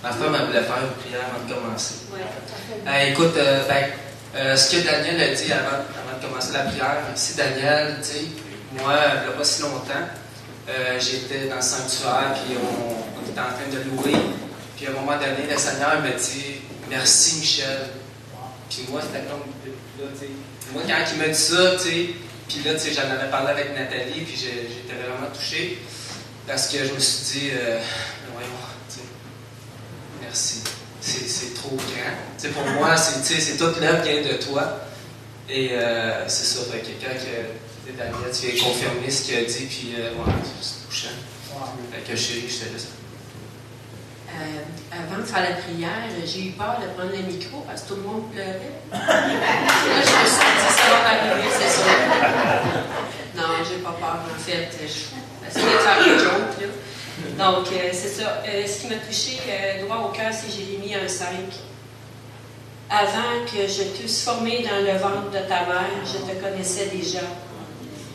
Ma femme, elle voulait faire une prière avant de commencer. Ouais. Écoute, ce que Daniel a dit avant de commencer la prière, merci Daniel. Tu sais, moi, il n'y a pas si longtemps, j'étais dans le sanctuaire, puis on était en train de louer. Puis à un moment donné, le Seigneur m'a dit merci Michel. Puis moi, c'était comme là, tu sais. Moi, quand il m'a dit ça, tu sais, puis là, tu sais, j'en avais parlé avec Nathalie, puis j'étais vraiment touché. Parce que je me suis dit, voyons, tu sais, merci. C'est trop grand. Tu sais, pour moi, c'est toute l'œuvre qui vient de toi. Et c'est ça, fait que quand Daniel, tu viens confirmer ce qu'il a dit, puis voilà, c'est touchant. Fait que chérie, je te laisse. Avant de faire la prière, j'ai eu peur de prendre le micro parce que tout le monde pleurait. Là, je me suis dit, ça va m'arriver, c'est sûr. Non, j'ai pas peur, en fait. Je essayais de faire une joke, là. Donc, c'est ça. Ce qui m'a touché droit au cœur, c'est Jérémie 1,5. Avant que je t'eusse formé dans le ventre de ta mère, je te connaissais déjà.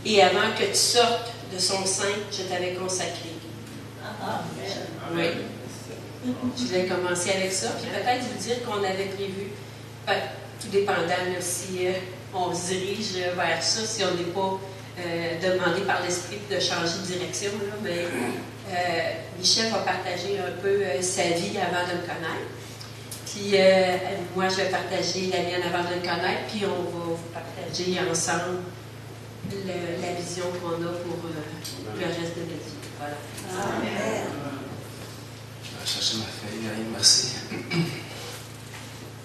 Et avant que tu sortes de son sein, je t'avais consacré. Oui. Je voulais commencer avec ça, puis peut-être vous dire qu'on avait prévu, tout dépendant là, si on se dirige vers ça, si on n'est pas demandé par l'Esprit de changer de direction, là, mais Michel va partager un peu sa vie avant de me connaître. Puis moi, je vais partager la mienne avant de me connaître, puis on va vous partager ensemble la vision qu'on a pour le reste de notre vie. Voilà. Amen. Je vais chercher ma feuille. Merci.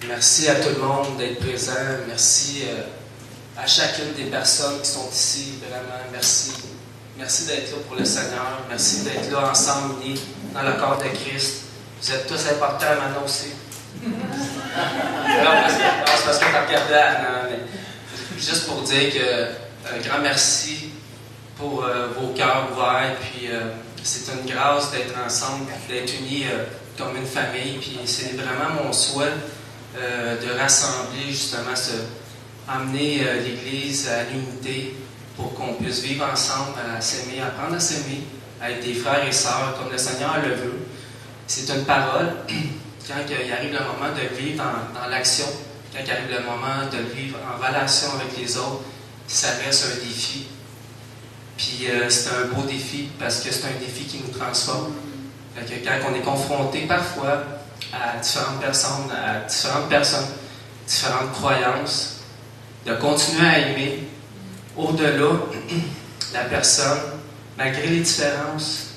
Merci à tout le monde d'être présent. Merci à chacune des personnes qui sont ici. Vraiment, merci. Merci d'être là pour le Seigneur. Merci d'être là ensemble, unis dans le corps de Christ. Vous êtes tous importants maintenant aussi. Non, c'est parce que tu as regardé Anna, mais juste pour dire que un grand merci pour vos cœurs ouverts. Puis c'est une grâce d'être ensemble, d'être unis comme une famille. Puis c'est vraiment mon souhait de rassembler, justement, amener l'Église à l'unité pour qu'on puisse vivre ensemble, à s'aimer, apprendre à s'aimer, à être des frères et sœurs comme le Seigneur le veut. C'est une parole. Quand il arrive le moment de vivre dans l'action, quand il arrive le moment de vivre en relation avec les autres, ça reste un défi. Puis c'est un beau défi parce que c'est un défi qui nous transforme. Fait que quand on est confronté parfois à différentes personnes, différentes croyances, de continuer à aimer au-delà la personne, malgré les différences,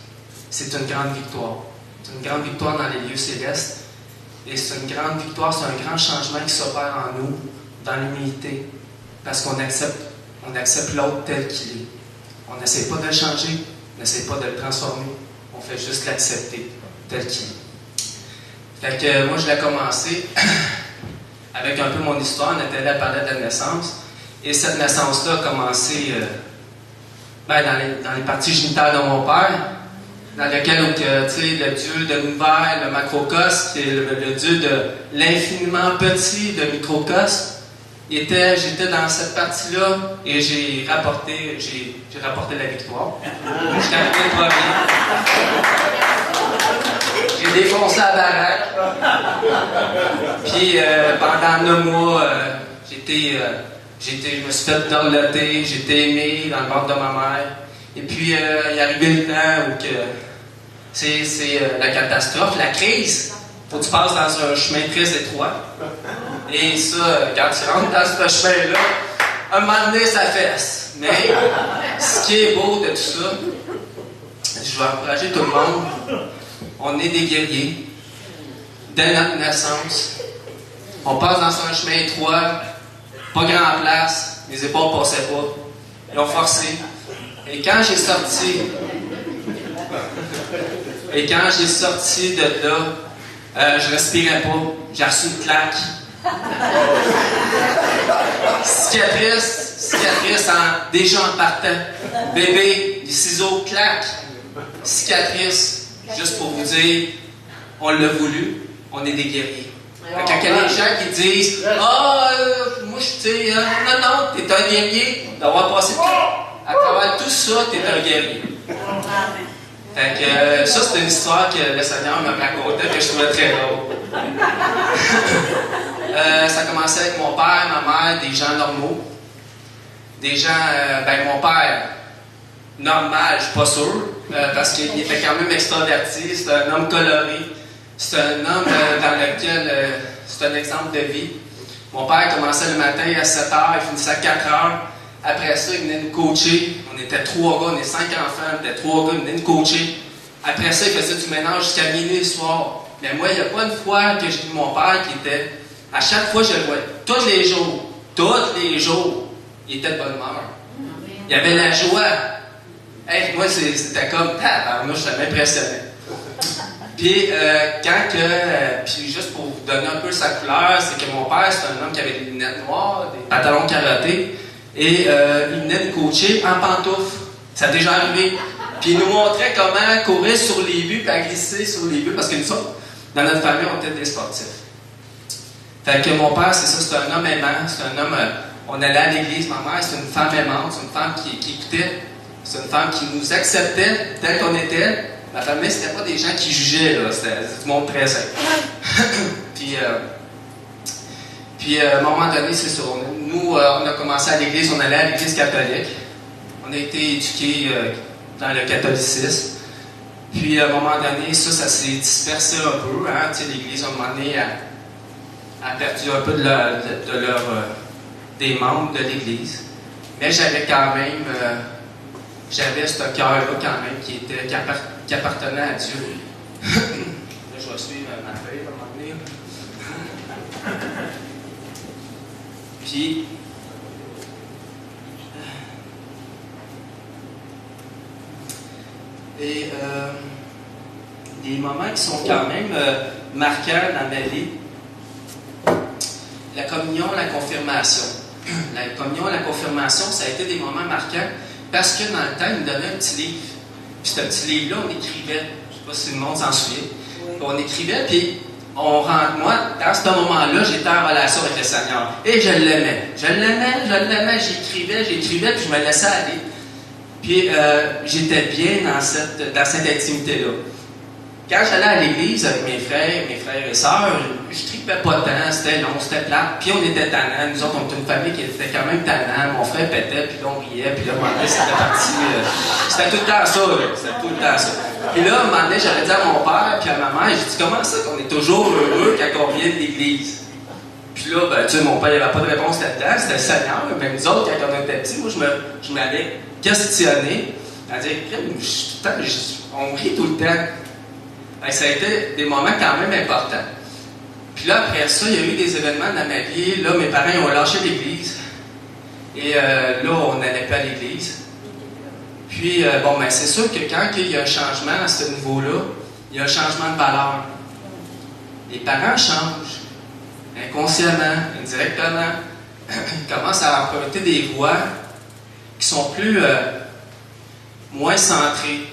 c'est une grande victoire. C'est une grande victoire dans les lieux célestes. Et c'est une grande victoire, c'est un grand changement qui s'opère en nous, dans l'humilité, parce qu'on accepte l'autre tel qu'il est. On n'essaie pas de le changer, on n'essaie pas de le transformer, on fait juste l'accepter tel qu'il est. Fait que moi, je l'ai commencé avec un peu mon histoire. Nathalie parlait de la naissance. Et cette naissance-là a commencé dans les parties génitales de mon père, dans lequel le Dieu de l'univers, le macrocosme, qui est le Dieu de l'infiniment petit de microcosme, j'étais dans cette partie-là et j'ai rapporté la victoire. J'étais arrivé le premier. J'ai défoncé la baraque. Puis pendant 9 mois, je me suis fait dorloter, j'ai été aimé dans le ventre de ma mère. Et puis il est arrivé le temps où c'est la catastrophe, la crise. Faut que tu passes dans un chemin très étroit. Et ça, quand tu rentres dans ce chemin-là, à un moment donné, ça fesse. Mais ce qui est beau de tout ça, je vais encourager tout le monde. On est des guerriers. Dès notre naissance, on passe dans un chemin étroit, pas grand place, les épaules ne passaient pas. Ils ont forcé. Et quand j'ai sorti de là, je respirais pas. J'ai reçu une claque. Cicatrice déjà en partant. Bébé, les ciseaux, claque. Cicatrice. Juste pour vous dire, on l'a voulu, on est des guerriers. Quand il y a des gens qui disent moi je dis, non, t'es un guerrier, d'avoir passé à travers tout ça, t'es un guerrier. Fait que ça, c'est une histoire que le Seigneur me racontait que je trouvais très drôle. Ça commençait avec mon père, ma mère, des gens normaux. Des gens, mon père, normal, je suis pas sûr, parce qu'il était quand même extraverti, c'est un homme coloré, c'est un homme dans lequel, c'est un exemple de vie. Mon père commençait le matin à 7h, il finissait à 4h. Après ça, il venait nous coacher. On était 3 gars, on est 5 enfants, on était 3 gars, il venait nous coacher. Après ça, il faisait du ménage jusqu'à minuit le soir. Mais moi, il n'y a pas une fois que j'ai vu mon père qui était... À chaque fois, je le voyais. Tous les jours, il était de bonne humeur. Il avait la joie. Hey, moi, c'était comme... Moi, ça m'impressionnait. Puis, puis juste pour vous donner un peu sa couleur, c'est que mon père, c'est un homme qui avait des lunettes noires, des pantalons carottés, et il venait nous coacher en pantoufles. Ça a déjà arrivé. Puis il nous montrait comment courir sur les buts, puis glisser sur les buts, parce que nous autres, dans notre famille, on était des sportifs. Fait que mon père, c'est ça, c'est un homme aimant, c'est un homme... on allait à l'église, ma mère, c'est une femme aimante, c'est une femme qui écoutait, c'est une femme qui nous acceptait tel qu'on était. Ma famille, c'était pas des gens qui jugeaient, là, c'était du monde très simple. Puis, à un moment donné, c'est ça. Nous, on a commencé à l'église, on allait à l'église catholique. On a été éduqués dans le catholicisme. Puis, à un moment donné, ça s'est dispersé un peu. Hein? Tu sais, l'église, à un moment donné, a perdu un peu des membres de l'église. Mais j'avais quand même... j'avais ce cœur-là quand même qui appartenait à Dieu. Là, je vais suivre ma feuille à un moment donné. Puis, des moments qui sont quand même marquants dans ma vie. La communion, la confirmation. La communion, la confirmation, ça a été des moments marquants parce que dans le temps, ils nous donnaient un petit livre. Puis ce petit livre-là, on écrivait. Je ne sais pas si le monde s'en souvient. Oui. On écrivait, puis moi, dans ce moment-là, j'étais en relation avec le Seigneur. Et je l'aimais. J'écrivais, puis je me laissais aller. Puis j'étais bien dans cette intimité-là. Quand j'allais à l'église avec mes frères et sœurs, je tripais pas tant, c'était long, c'était plat. Puis on était tannants. Nous autres, on était une famille qui était quand même tannant. Mon frère pétait, puis là, on riait, puis là, à un moment donné, c'était parti. C'était tout le temps ça. Puis là, à un moment donné, j'avais dit à mon père, puis à ma mère, j'ai dit, comment ça qu'on est toujours heureux quand on vient de l'église? Puis là, tu sais, mon père, il n'avait pas de réponse là-dedans, c'était le Seigneur. Mais nous autres, quand on était petits, moi, je m'avais questionné, à dire, on rit tout le temps. Ça a été des moments quand même importants. Puis là, après ça, il y a eu des événements dans ma vie. Là, mes parents ont lâché l'église. Et là, on n'allait pas à l'église. Puis, c'est sûr que quand il y a un changement à ce niveau-là, il y a un changement de valeur. Les parents changent. Inconsciemment, indirectement. Ils commencent à emprunter des voies qui sont moins centrées.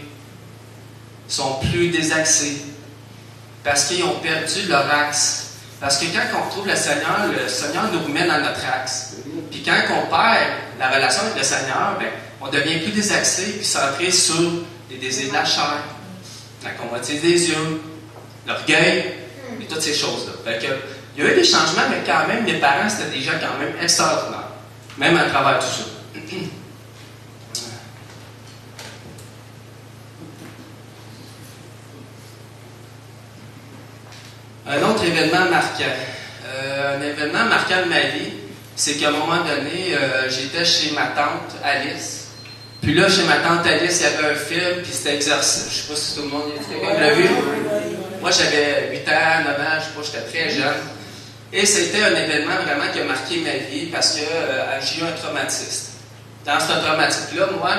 Sont plus désaxés, parce qu'ils ont perdu leur axe. Parce que quand on retrouve le Seigneur nous remet dans notre axe. Puis quand on perd la relation avec le Seigneur, on devient plus désaxé, puis centré sur les désirs de la chair, la convoitise des yeux, l'orgueil, et toutes ces choses-là. Fait que, il y a eu des changements, mais quand même, mes parents, c'était des gens quand même extraordinaires, même à travers tout ça. Un autre événement marquant. Un événement marquant de ma vie, c'est qu'à un moment donné, j'étais chez ma tante Alice. Puis là, chez ma tante Alice, il y avait un film, puis c'était Exorciste. Je ne sais pas si tout le monde l'a vu. Moi, j'avais 8 ans, 9 ans, je sais pas, j'étais très jeune. Et c'était un événement vraiment qui a marqué ma vie parce que j'ai eu un traumatisme. Dans ce traumatisme-là, moi,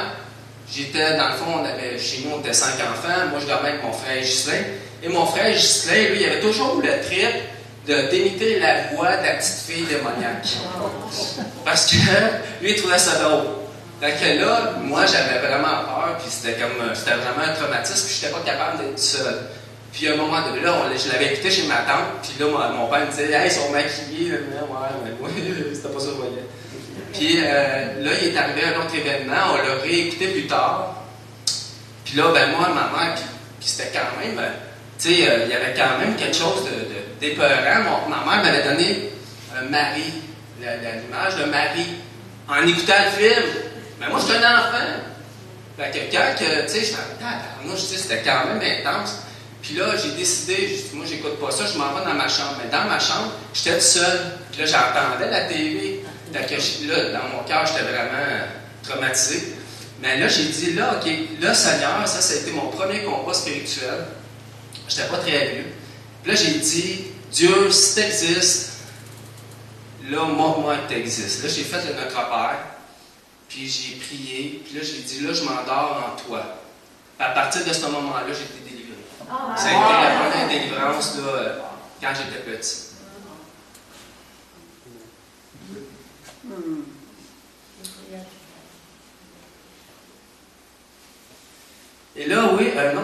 j'étais, dans le fond, chez nous, on était 5 enfants. Moi, je dormais avec mon frère Ghislain. Et mon frère Ghislain, lui, il avait toujours eu le trip d'imiter la voix de la petite fille démoniaque. Parce que lui, il trouvait ça drôle. Donc là, moi, j'avais vraiment peur, puis c'était vraiment un traumatisme, puis je n'étais pas capable d'être seul. Puis à un moment donné, là, je l'avais écouté chez ma tante, puis là, mon père me disait, hey, ils sont maquillés. Ouais, c'était pas ça que je voyais. Puis là, il est arrivé un autre événement, on l'a réécouté plus tard. Puis là, ben moi, ma mère, puis c'était quand même, tu sais, il y avait quand même quelque chose d'épeurant. Ma mère m'avait donné Marie, l'image de Marie, en écoutant le film. Mais moi, j'étais un enfant. Fait que quand, tu sais, c'était quand même intense. Puis là, j'ai décidé, moi, j'écoute pas ça, je m'en vais dans ma chambre. Mais dans ma chambre, j'étais tout seul. Puis là, j'entendais la TV. Fait que là, dans mon cœur, j'étais vraiment traumatisé. Mais là, j'ai dit, là, OK, là, Seigneur, ça a été mon premier combat spirituel. J'étais pas très vieux. Puis là, j'ai dit, Dieu, si tu existes, là, montre-moi que tu existes. Là, j'ai fait le Notre Père. Puis j'ai prié. Puis là, j'ai dit, là, je m'endors en toi. Puis à partir de ce moment-là, j'ai été délivré. Ça a été la première délivrance là, quand j'étais petit. Et là, oui, un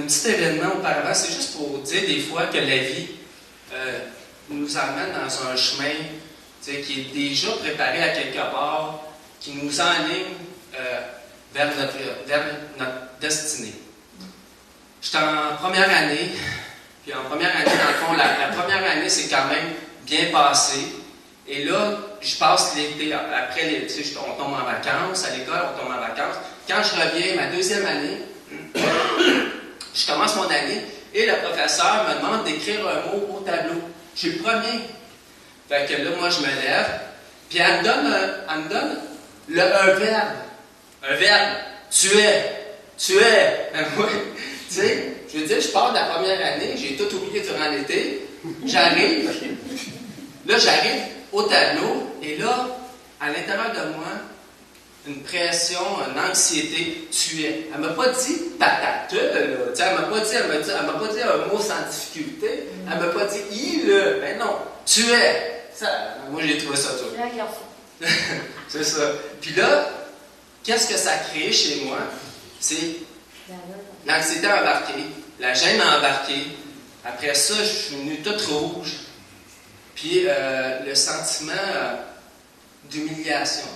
petit événement auparavant, c'est juste pour dire des fois que la vie nous amène dans un chemin qui est déjà préparé à quelque part, qui nous enligne vers notre destinée. J'étais en première année, puis en première année, dans le fond, la première année, c'est quand même bien passé. Et là, je passe l'été, après l'été, on tombe en vacances, à l'école, on tombe en vacances. Quand je reviens, ma deuxième année, je commence mon année, et le professeur me demande d'écrire un mot au tableau. Je suis le premier. Fait que là, moi, je me lève, puis elle me donne un verbe. Un verbe. Tu es. Oui. Tu sais, je veux dire, je pars de la première année, j'ai tout oublié durant l'été. J'arrive au tableau, et là, à l'intérieur de moi, une pression, une anxiété, tu es. Elle ne m'a pas dit patate, là. Elle m'a pas dit un mot sans difficulté. Elle ne m'a pas dit il. Ben non, tu es. Ça, moi, j'ai trouvé ça tout. C'est ça. Puis là, qu'est-ce que ça a créé chez moi? C'est l'anxiété embarquée, la gêne embarquée. Après ça, je suis venu toute rouge. Puis le sentiment d'humiliation.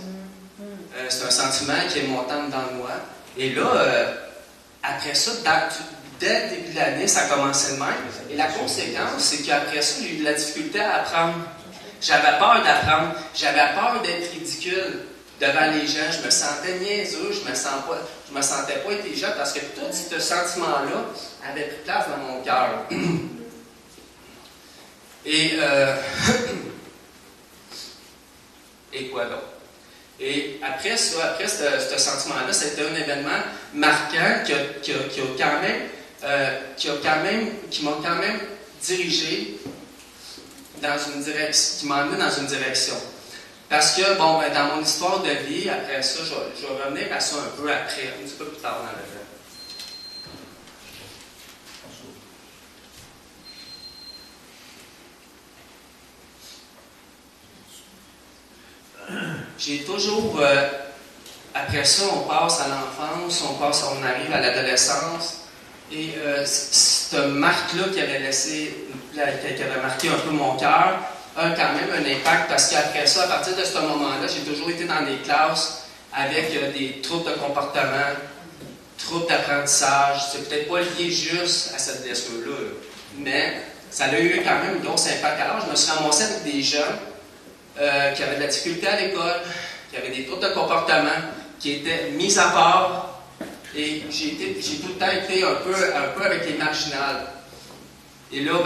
C'est un sentiment qui est montant dans moi. Et là, après ça, dès le début de l'année, ça a commencé de même. Et la conséquence, c'est qu'après ça, j'ai eu de la difficulté à apprendre. J'avais peur d'apprendre. J'avais peur d'être ridicule devant les gens. Je me sentais niaiseux. Je me sentais pas intelligent parce que tout ce sentiment-là avait pris place dans mon cœur. Et quoi d'autre? Et après ça, ce sentiment-là, c'était un événement marquant qui m'a quand même dirigé dans une direction, qui m'a amené dans une direction. Parce que, bon, dans mon histoire de vie, après ça, je vais revenir à ça un peu après, un petit peu plus tard dans le temps. J'ai toujours, après ça, on passe à l'enfance, on arrive à l'adolescence, et cette marque-là qui avait marqué un peu mon cœur, a quand même un impact, parce qu'après ça, à partir de ce moment-là, j'ai toujours été dans des classes avec des troubles de comportement, troubles d'apprentissage. C'est peut-être pas lié juste à cette blessure-là, mais ça a eu quand même un gros impact. Alors, je me suis ramassé avec des gens qui avaient de la difficulté à l'école, qui avaient des troubles de comportement, qui étaient mis à part, et j'ai tout le temps été un peu avec les marginales. Et là,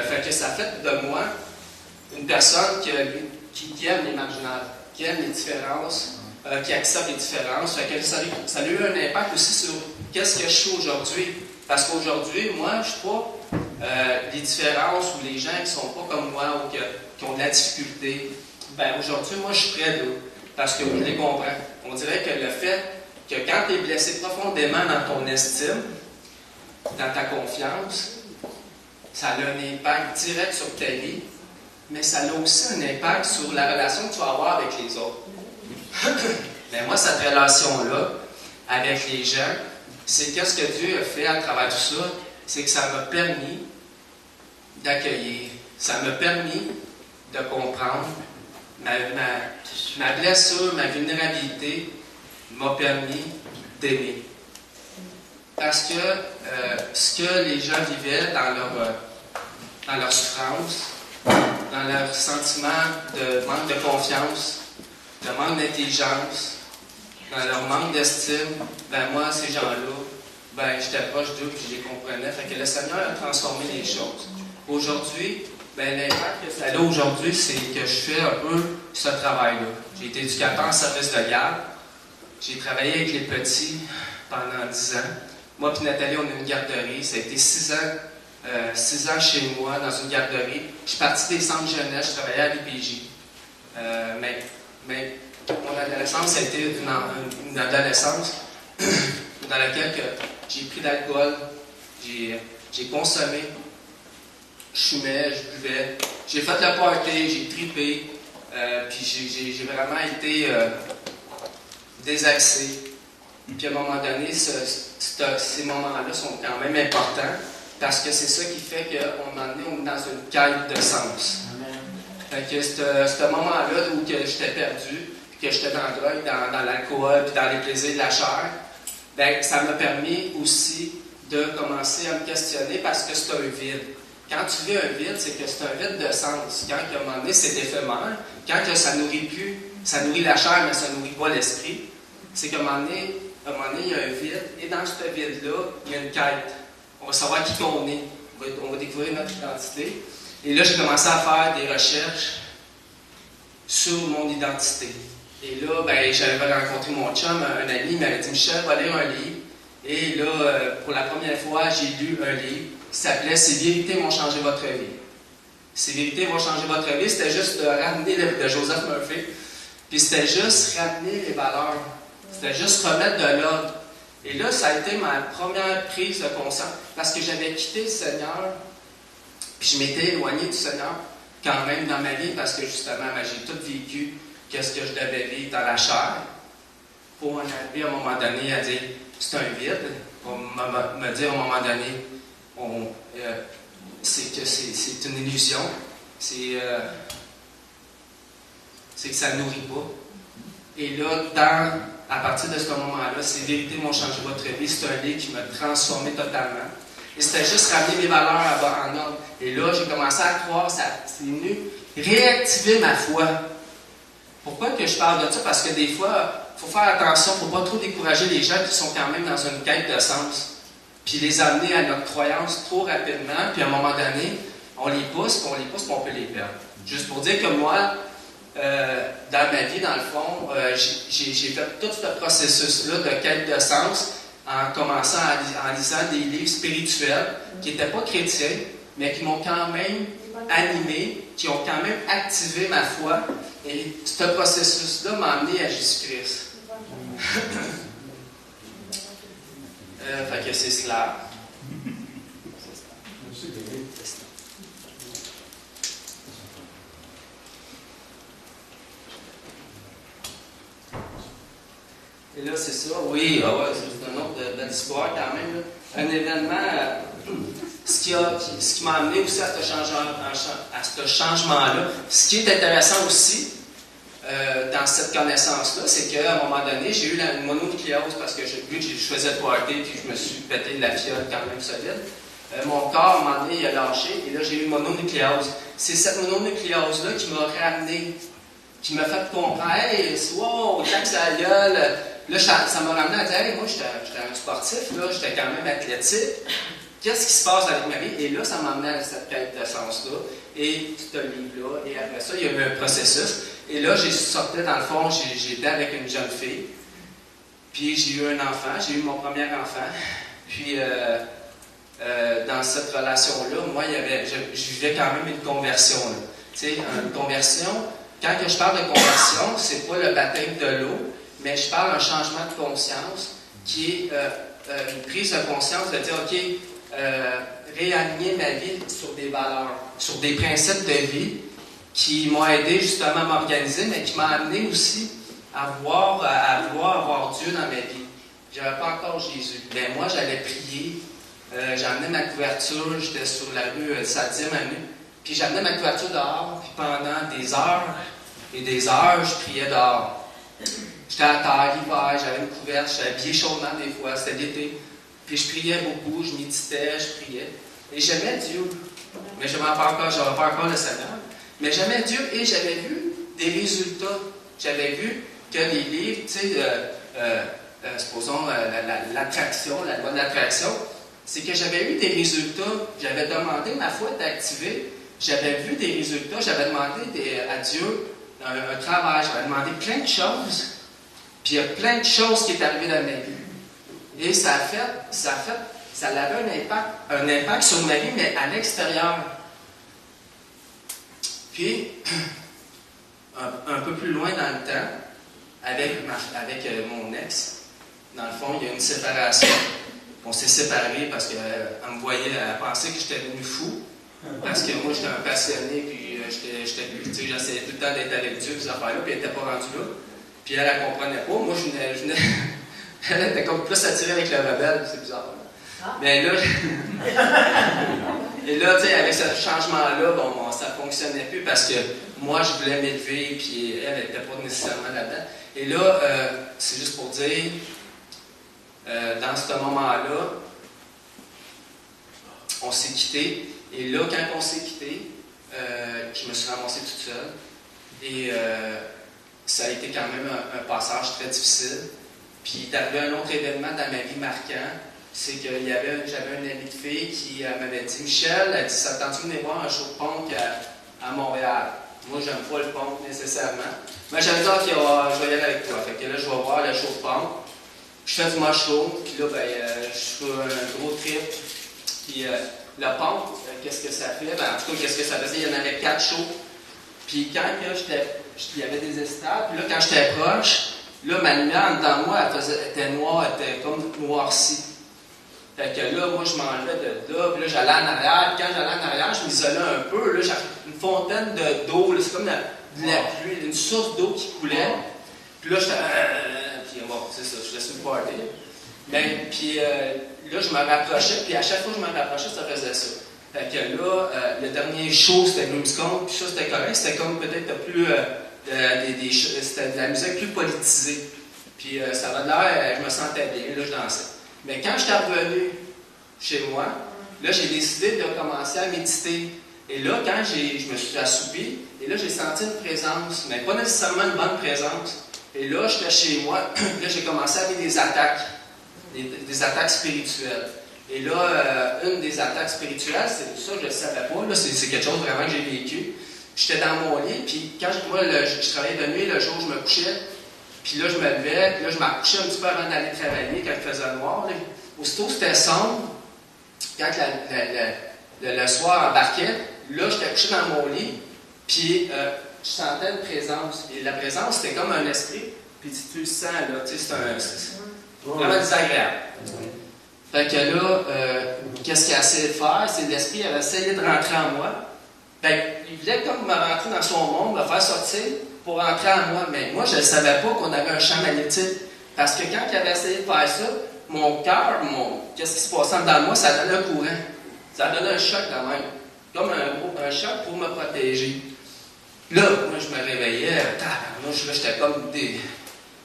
fait que ça fait de moi une personne qui aime les marginales, qui aime les différences, qui accepte les différences. Fait que ça a eu un impact aussi sur qu'est-ce que je suis aujourd'hui. Parce qu'aujourd'hui, moi, je ne suis pas les différences ou les gens qui ne sont pas comme moi ou qui ont de la difficulté. Aujourd'hui, moi, je suis prêt là, parce que je les comprends. On dirait que le fait que quand tu es blessé profondément dans ton estime, dans ta confiance, ça a un impact direct sur ta vie, mais ça a aussi un impact sur la relation que tu vas avoir avec les autres. Mais moi, cette relation-là, avec les gens, c'est qu'est-ce que Dieu a fait à travers tout ça, c'est que ça m'a permis d'accueillir, ça m'a permis de comprendre. Ma blessure, ma vulnérabilité m'a permis d'aimer. parce que ce que les gens vivaient dans leur souffrance, dans leur sentiment de manque de confiance, de manque d'intelligence, dans leur manque d'estime, ben moi, ces gens-là, ben j'étais proche d'eux et je les comprenais. Fait que le Seigneur a transformé les choses. Aujourd'hui, ben l'impact que ça a aujourd'hui, c'est que je fais un peu ce travail-là. J'ai été éducateur en service de garde. J'ai travaillé avec les petits pendant 10 ans. Moi et Nathalie, on a une garderie. Ça a été 6 ans chez moi, dans une garderie. Je suis parti des centres jeunesse, je travaillais à l'IPJ. Mais mon adolescence, ça a été une adolescence dans laquelle j'ai pris d'alcool, j'ai consommé, je fumais, je buvais. J'ai fait le party, j'ai tripé, puis j'ai vraiment été désaxé. Puis à un moment donné, ces moments-là sont quand même importants parce que c'est ça qui fait qu'on est dans une quête de sens. Fait que ce moment-là où j'étais perdu, puis que j'étais dans la drogue, dans l'alcool, puis dans les plaisirs de la chair, ben, ça m'a permis aussi de commencer à me questionner parce que c'est un vide. Quand tu vis un vide, c'est que c'est un vide de sens. Quand à un moment donné, c'est éphémère, quand que ça nourrit plus, ça nourrit la chair, mais ça nourrit pas l'esprit, c'est qu'à un moment donné, il y a un vide, et dans ce vide-là, il y a une quête. On va savoir qui qu'on est, on va découvrir notre identité. Et là, j'ai commencé à faire des recherches sur mon identité. Et là, ben, j'avais rencontré mon chum, un ami, il m'avait dit « Michel, va lire un livre. » Et là, pour la première fois, j'ai lu un livre qui s'appelait « Ces vérités vont changer votre vie ». Ces vérités vont changer votre vie, c'était juste de ramener de Joseph Murphy. Puis c'était juste ramener les valeurs. C'était juste remettre de l'ordre. Et là, ça a été ma première prise de conscience, parce que j'avais quitté le Seigneur, puis je m'étais éloigné du Seigneur quand même dans ma vie, parce que justement, ben, j'ai tout vécu qu'est-ce que je devais vivre dans la chair, pour en arriver à un moment donné à dire, c'est un vide, pour me dire à un moment donné, c'est que c'est une illusion, c'est que ça ne nourrit pas. Et là, à partir de ce moment-là, ces vérités vont changer votre vie. C'est un livre qui m'a transformé totalement. Et c'était juste ramener mes valeurs en ordre. Et là, j'ai commencé à croire, c'est venu réactiver ma foi. Pourquoi que je parle de ça? Parce que des fois, il faut faire attention, il ne faut pas trop décourager les gens qui sont quand même dans une quête de sens. Puis les amener à notre croyance trop rapidement, puis à un moment donné, on les pousse, puis on peut les perdre. Juste pour dire que moi, dans ma vie, dans le fond, j'ai fait tout ce processus-là de quête de sens en commençant en lisant des livres spirituels qui n'étaient pas chrétiens, mais qui m'ont quand même animé, qui ont quand même activé ma foi. Et ce processus-là m'a amené à Jésus-Christ. Fait que c'est clair. Et là, c'est ça, oui, c'est une autre belle histoire quand même. Là. Un événement, ce qui m'a amené aussi à ce changement-là. Ce qui est intéressant aussi dans cette connaissance-là, c'est qu'à un moment donné, j'ai eu une mononucléose parce que vu que je faisais le party et je me suis pété de la fiole quand même solide. Mon corps, à un moment donné, il a lâché et là, j'ai eu une mononucléose. C'est cette mononucléose-là qui m'a ramené, qui m'a fait comprendre, hey, wow, taxe à la gueule. Là, ça m'a ramené à dire, hey, moi, j'étais un sportif, là, j'étais quand même athlétique. Qu'est-ce qui se passe avec ma vie? Et là, ça m'a amené à cette quête de sens-là. Et ce livre-là. Et après ça, il y a eu un processus. Et là, j'ai sorti, dans le fond, j'étais avec une jeune fille. Puis j'ai eu un enfant. J'ai eu mon premier enfant. Puis, dans cette relation-là, moi, je vivais quand même une conversion. Tu sais, une conversion, quand je parle de conversion, c'est pas le baptême de l'eau, mais je parle d'un changement de conscience qui est une prise de conscience de dire, OK, réaligner ma vie sur des valeurs, sur des principes de vie qui m'ont aidé justement à m'organiser, mais qui m'ont amené aussi à vouloir avoir Dieu dans ma vie. Je n'avais pas encore Jésus. Mais moi, j'allais prier, j'amenais ma couverture, j'étais sur la rue 7e avenue, puis j'amenais ma couverture dehors, puis pendant des heures et des heures, je priais dehors. J'étais à terre l'hiver, j'avais une couverte, j'étais habillé chaudement des fois, c'était l'été. Puis je priais beaucoup, je méditais, je priais. Et j'aimais Dieu. Mais je n'avais pas encore le Seigneur. Mais j'aimais Dieu et j'avais vu des résultats. J'avais vu que les livres, tu sais, supposons l'attraction, la loi de l'attraction, c'est que j'avais eu des résultats. J'avais demandé, ma foi était activée. J'avais vu des résultats. J'avais demandé à Dieu un travail. J'avais demandé plein de choses. Puis il y a plein de choses qui sont arrivées dans ma vie. Et ça avait un impact sur ma vie, mais à l'extérieur. Puis, un peu plus loin dans le temps, avec mon ex, dans le fond, il y a une séparation. On s'est séparés parce qu'elle me voyait, elle pensait que j'étais devenu fou. Parce que moi, j'étais un passionné, puis j'essayais tout le temps d'être avec Dieu, ces affaires-là, puis elle n'était pas rendue là. Puis elle ne comprenait pas. Moi, je venais elle était comme plus attirée avec le rebelle, c'est bizarre. Ah. Mais là, et là, tu sais, avec ce changement-là, bon, ça ne fonctionnait plus parce que moi, je voulais m'élever, puis elle n'était pas nécessairement là-dedans. Et là, c'est juste pour dire, dans ce moment-là, on s'est quittés. Et là, quand on s'est quittés, je me suis ramassé toute seule. Et ça a été quand même un passage très difficile. Puis il est arrivé un autre événement dans ma vie marquant, c'est que j'avais une amie de fille qui m'avait dit « Michel, elle dit, ça tente-tu de venir voir un show de punk à Montréal? » Moi, j'aime pas le punk nécessairement. Mais j'avais dit « Ok, je vais y aller avec toi. » Fait que là, je vais voir le show de punk. Je fais du mushroom, puis là, je fais un gros trip. Puis le punk, qu'est-ce que ça fait? En tout cas, qu'est-ce que ça faisait? Il y en avait 4 shows. Puis quand il y avait des estrades, puis là, quand j'étais proche, là, ma lumière en dedans de moi, elle était noire, elle était comme noircie. Fait que là, moi, je m'enlevais de là, puis là, j'allais en arrière. Puis quand j'allais en arrière, je m'isolais un peu. Là, j'avais une fontaine d'eau, c'est comme de la pluie, une source d'eau qui coulait. Puis là, j'étais. Puis bon, c'est ça, je laissais me parler. Mais, puis là, je me rapprochais, puis à chaque fois que je me rapprochais, ça faisait ça. Fait que là, le dernier show, c'était Gloomscone, puis ça, c'était correct. C'était comme peut-être plus. C'était de la musique plus politisée. Puis ça avait l'air, je me sentais bien, là je dansais. Mais quand j'étais revenu chez moi, là j'ai décidé de commencer à méditer. Et là, quand je me suis assoupi, et là j'ai senti une présence, mais pas nécessairement une bonne présence. Et là, j'étais chez moi, là j'ai commencé à avoir des attaques, des attaques spirituelles. Et là, une des attaques spirituelles, c'est ça, je ne le savais pas, là, c'est quelque chose vraiment que j'ai vécu. J'étais dans mon lit, puis quand je travaillais de nuit, le jour où je me couchais, puis là, je me levais, puis là, je m'accouchais un petit peu avant d'aller travailler, quand il faisait noir. Là. Aussitôt, c'était sombre. Quand le soir embarquait, là, j'étais couché dans mon lit, puis je sentais une présence. Et la présence, c'était comme un esprit, puis tu le sens, là, tu sais, c'est vraiment désagréable. Fait que là, qu'est-ce qu'il a essayé de faire? C'est l'esprit avait essayé de rentrer en moi. Il voulait comme me rentrer dans son monde, me faire sortir pour rentrer en moi. Mais moi, je ne savais pas qu'on avait un champ magnétique. Parce que quand il avait essayé de faire ça, mon cœur, qu'est-ce qui se passait dans moi, ça donnait un courant. Ça donnait un choc quand même. Comme un choc pour me protéger. Là, moi, je me réveillais, là, j'étais comme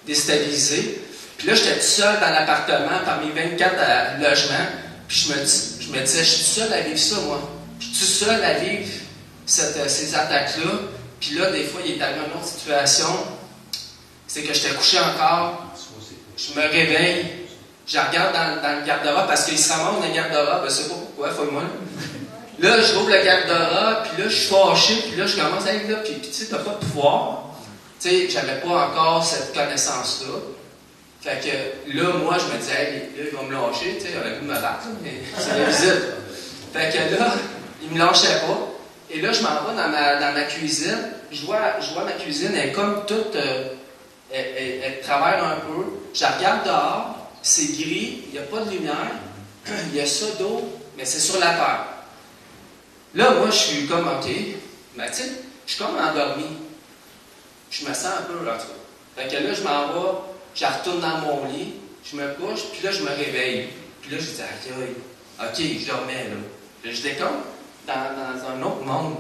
déstabilisé. Puis là, j'étais tout seul dans l'appartement parmi 24 logements. Puis je me disais, je suis tout seul à vivre ça, moi. Je suis tout seul à vivre ces attaques-là. Puis là, des fois, il est arrivé une autre situation. C'est que j'étais couché encore. Je me réveille. Je regarde dans le garde-robe parce qu'il se ramasse dans le garde-robe. Je ne sais pas pourquoi, fouille-moi. Là, je rouvre le garde-robe. Puis là, je suis fâché. Puis là, je commence à être là. Puis tu sais, tu n'as pas de pouvoir. Tu sais, j'avais pas encore cette connaissance-là. Fait que là, moi, je me disais, hey, là, il va me lâcher. Tu sais, il aurait pu me battre. Mais c'est la visite. Fait que là, il me lâchait pas. Et là, je m'en vais dans ma cuisine. Je vois ma cuisine, elle est comme toute. Elle travaille un peu. Je la regarde dehors. C'est gris. Il n'y a pas de lumière. Il y a ça d'eau, mais c'est sur la terre. Là, moi, je suis comme, OK. Mais tu sais, je suis comme endormi. Je me sens un peu, là, tu vois. Fait que là, je m'en vais. Je retourne dans mon lit. Je me couche. Puis là, je me réveille. Puis là, je dis, OK, je dormais, là. J'étais comme dans un autre monde.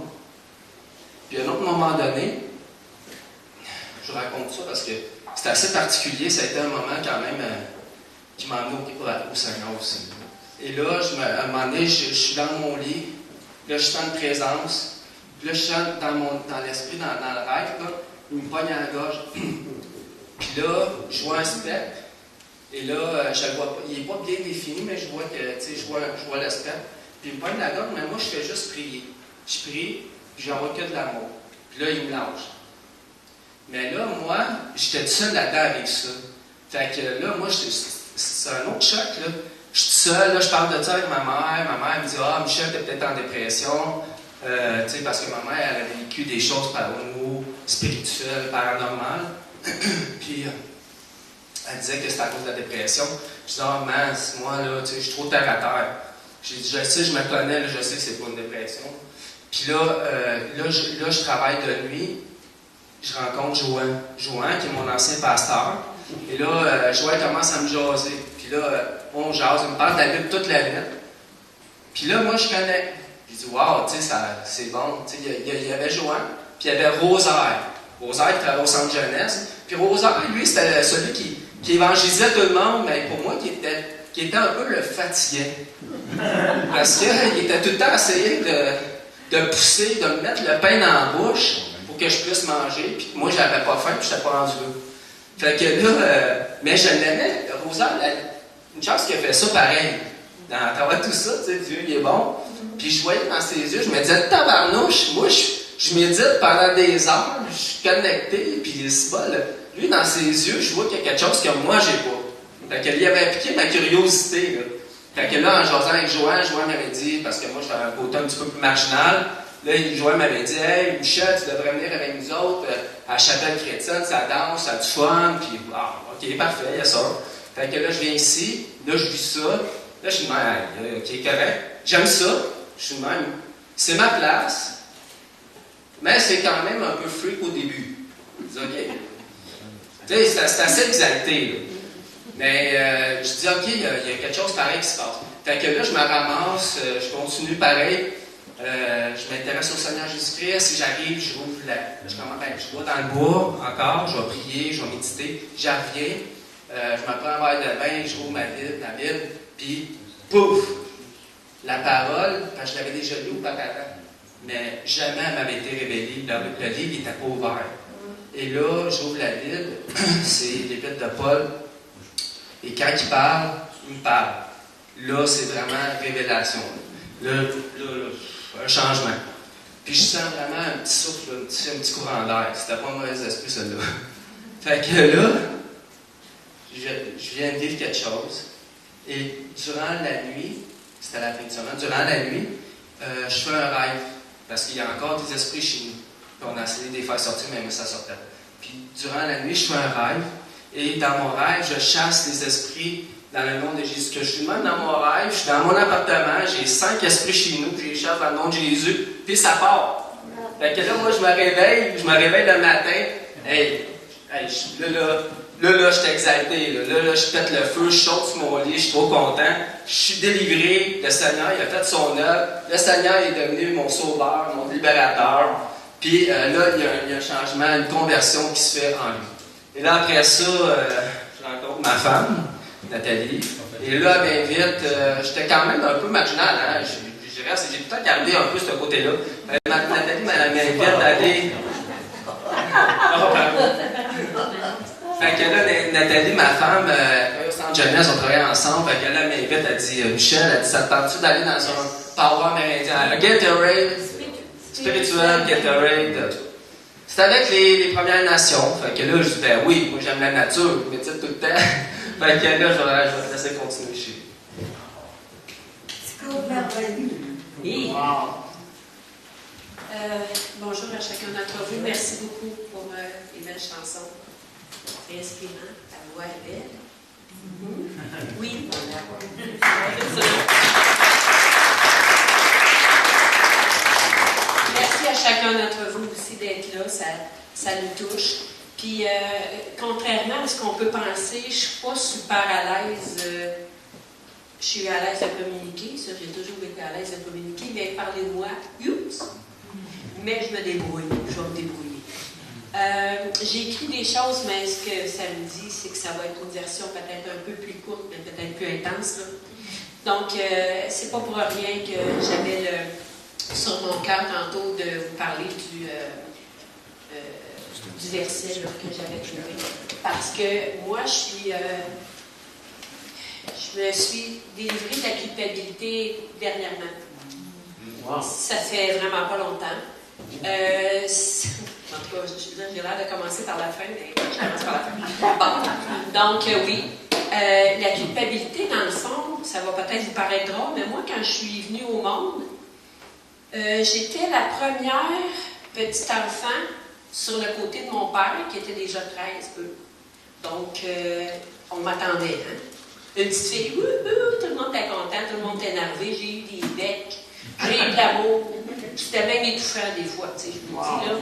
Puis à un autre moment donné, je raconte ça parce que c'était assez particulier. Ça a été un moment quand même qui m'a amené au Seigneur aussi. Et là, à un moment donné, je suis dans mon lit, là, je sens une présence, puis là, je sens dans l'esprit, dans le rêve, là, où il me pogne à la gorge. Puis là, je vois un spectre, et là, je le vois pas. Il n'est pas bien défini, mais je vois que, je vois le spectre. Puis il me pogne à la gorge, mais moi, je fais juste prier. Je prie, puis j'envoie que de l'amour. Puis là, il me lâche. Mais là, moi, j'étais tout seul là-dedans avec ça. Fait que là, moi, c'est un autre choc, là. Je suis tout seul, là, je parle de ça avec ma mère. Ma mère me dit « Ah, Michel, t'es peut-être en dépression. » Parce que ma mère, elle a vécu des choses au niveau spirituel, paranormal. Puis, elle disait que c'était à cause de la dépression. Je dis « Ah, mince, moi, là, je suis trop terre à terre. » J'ai dit « Je sais, je me connais, là, je sais que c'est pas une dépression. » Puis là, je travaille de nuit. Je rencontre Joanne, qui est mon ancien pasteur. Et là, Joanne commence à me jaser. Puis là, on jase, il me parle de la Bible toute la nuit. Puis là, moi, je connais. J'ai dit, waouh, tu sais, c'est bon. Tu sais, il y avait Joanne, puis il y avait Rosaire. Rosaire qui travaillait au centre jeunesse. Puis Rosaire, lui, c'était celui qui évangélisait tout le monde, mais pour moi, qui était un peu le fatigué. Parce qu'il était tout le temps essayé de pousser, de me mettre le pain dans la bouche pour que je puisse manger. Puis moi, j'avais pas faim, puis je n'étais pas rendu là. Fait que là, mais je l'aimais. Rosaire, une chance qu'il a fait ça pareil. À travers tout ça, tu sais, Dieu, il est bon. Puis je voyais dans ses yeux, je me disais, tabarnouche, moi, je médite pendant des heures, je suis connecté, puis c'est pas, lui, dans ses yeux, je vois qu'il y a quelque chose que moi, j'ai pas. Fait que lui avait piqué ma curiosité, là. Fait que là, en jasant avec Joanne m'avait dit, parce que moi, j'étais un côté un petit peu plus marginal, là, Joanne m'avait dit, hey, Michel, tu devrais venir avec nous autres à la chapelle chrétienne, ça danse, ça a du fun, puis, ok, parfait, il y a ça. Fait que là, je viens ici, là, je vis ça, là, je suis de même, ok, correct, j'aime ça, je suis de même, c'est ma place, mais c'est quand même un peu freak au début. Je dis, ok. Tu sais, c'est assez exalté, là. Mais je dis, ok, il y a quelque chose pareil qui se passe. Fait que là, je me ramasse, je continue pareil. Je m'intéresse au Seigneur Jésus-Christ. Si j'arrive, je rouvre je vais dans le bois encore, je vais prier, je vais méditer. J'en reviens, je me prends un verre de vin, je rouvre la Bible, puis pouf! La parole, parce que je l'avais déjà lu auparavant, mais jamais elle m'avait été révélée. Le livre n'était pas ouvert. Et là, j'ouvre la Bible, c'est l'Épître de Paul. Et quand il me parle. Là, c'est vraiment révélation. Là, un changement. Puis je sens vraiment un petit souffle, un petit courant d'air. C'était pas un mauvais esprit, celui-là. Fait que là, je viens de vivre quelque chose. Et durant la nuit, c'était la fin de semaine, durant la nuit, je fais un rêve. Parce qu'il y a encore des esprits chez nous. Puis on a essayé de les faire sortir, mais ça sortait pas. Puis durant la nuit, je fais un rêve. Et dans mon rêve, je chasse les esprits dans le nom de Jésus. Que je suis même dans mon rêve, je suis dans mon appartement, j'ai 5 esprits chez nous, puis je les chasse dans le nom de Jésus, puis ça part. Fait que là, moi, je me réveille le matin, là, je suis exalté, là, je pète le feu, je saute sur mon lit, je suis trop content, je suis délivré, le Seigneur, il a fait son œuvre, le Seigneur est devenu mon sauveur, mon libérateur, puis là, il y a un changement, une conversion qui se fait en lui. Et là, après ça, je rencontre ma femme, Nathalie. Et là, elle m'invite. J'étais quand même un peu marginal, hein. J'ai peut-être gardé un peu ce côté-là. Nathalie m'invite à aller. Fait que là, Nathalie, ma femme, au centre jeunesse, on travaillait ensemble. Fait que là, elle m'invite, elle dit, Michel, elle dit, ça te tente-tu d'aller dans un power amérindien? Un Gatorade spirituel, Gatorade. C'était avec les Premières Nations. Fait que là, je dis, ben oui, moi j'aime la nature, je médite tout le temps. Fait que là, je vais laisser continuer chez lui. C'est comme merveilleux. Oui. Bonjour à chacun d'entre vous. Merci beaucoup pour les belles chansons. Très inspirant. Ta voix est belle. Oui, merci à chacun d'entre vous aussi d'être là. Ça nous touche. Puis, contrairement à ce qu'on peut penser, je ne suis pas super à l'aise. Je suis à l'aise de communiquer. Ça, j'ai toujours été à l'aise de communiquer. Mais parlez-moi, oups! Mais je me débrouille. Je vais me débrouiller. J'ai écrit des choses, mais ce que ça me dit, c'est que ça va être une version peut-être un peu plus courte, mais peut-être plus intense. Là. Donc, c'est pas pour rien que j'avais sur mon cœur tantôt de vous parler du verset là, que j'avais trouvé. Parce que moi, je me suis délivrée de la culpabilité dernièrement. Wow. Ça fait vraiment pas longtemps. En tout cas, j'ai l'air de commencer par la fin, mais je commence par la fin. Bon. Donc, oui. La culpabilité, dans le fond, ça va peut-être vous paraître drôle, mais moi, quand je suis venue au monde, j'étais la première petite enfant sur le côté de mon père, qui était déjà 13, eux. Donc, on m'attendait. Hein? Une petite fille, tout le monde était content, tout le monde était énervé, j'ai eu des becs, j'ai eu de l'amour. C'était même étouffant des fois, tu sais, je vous dis là.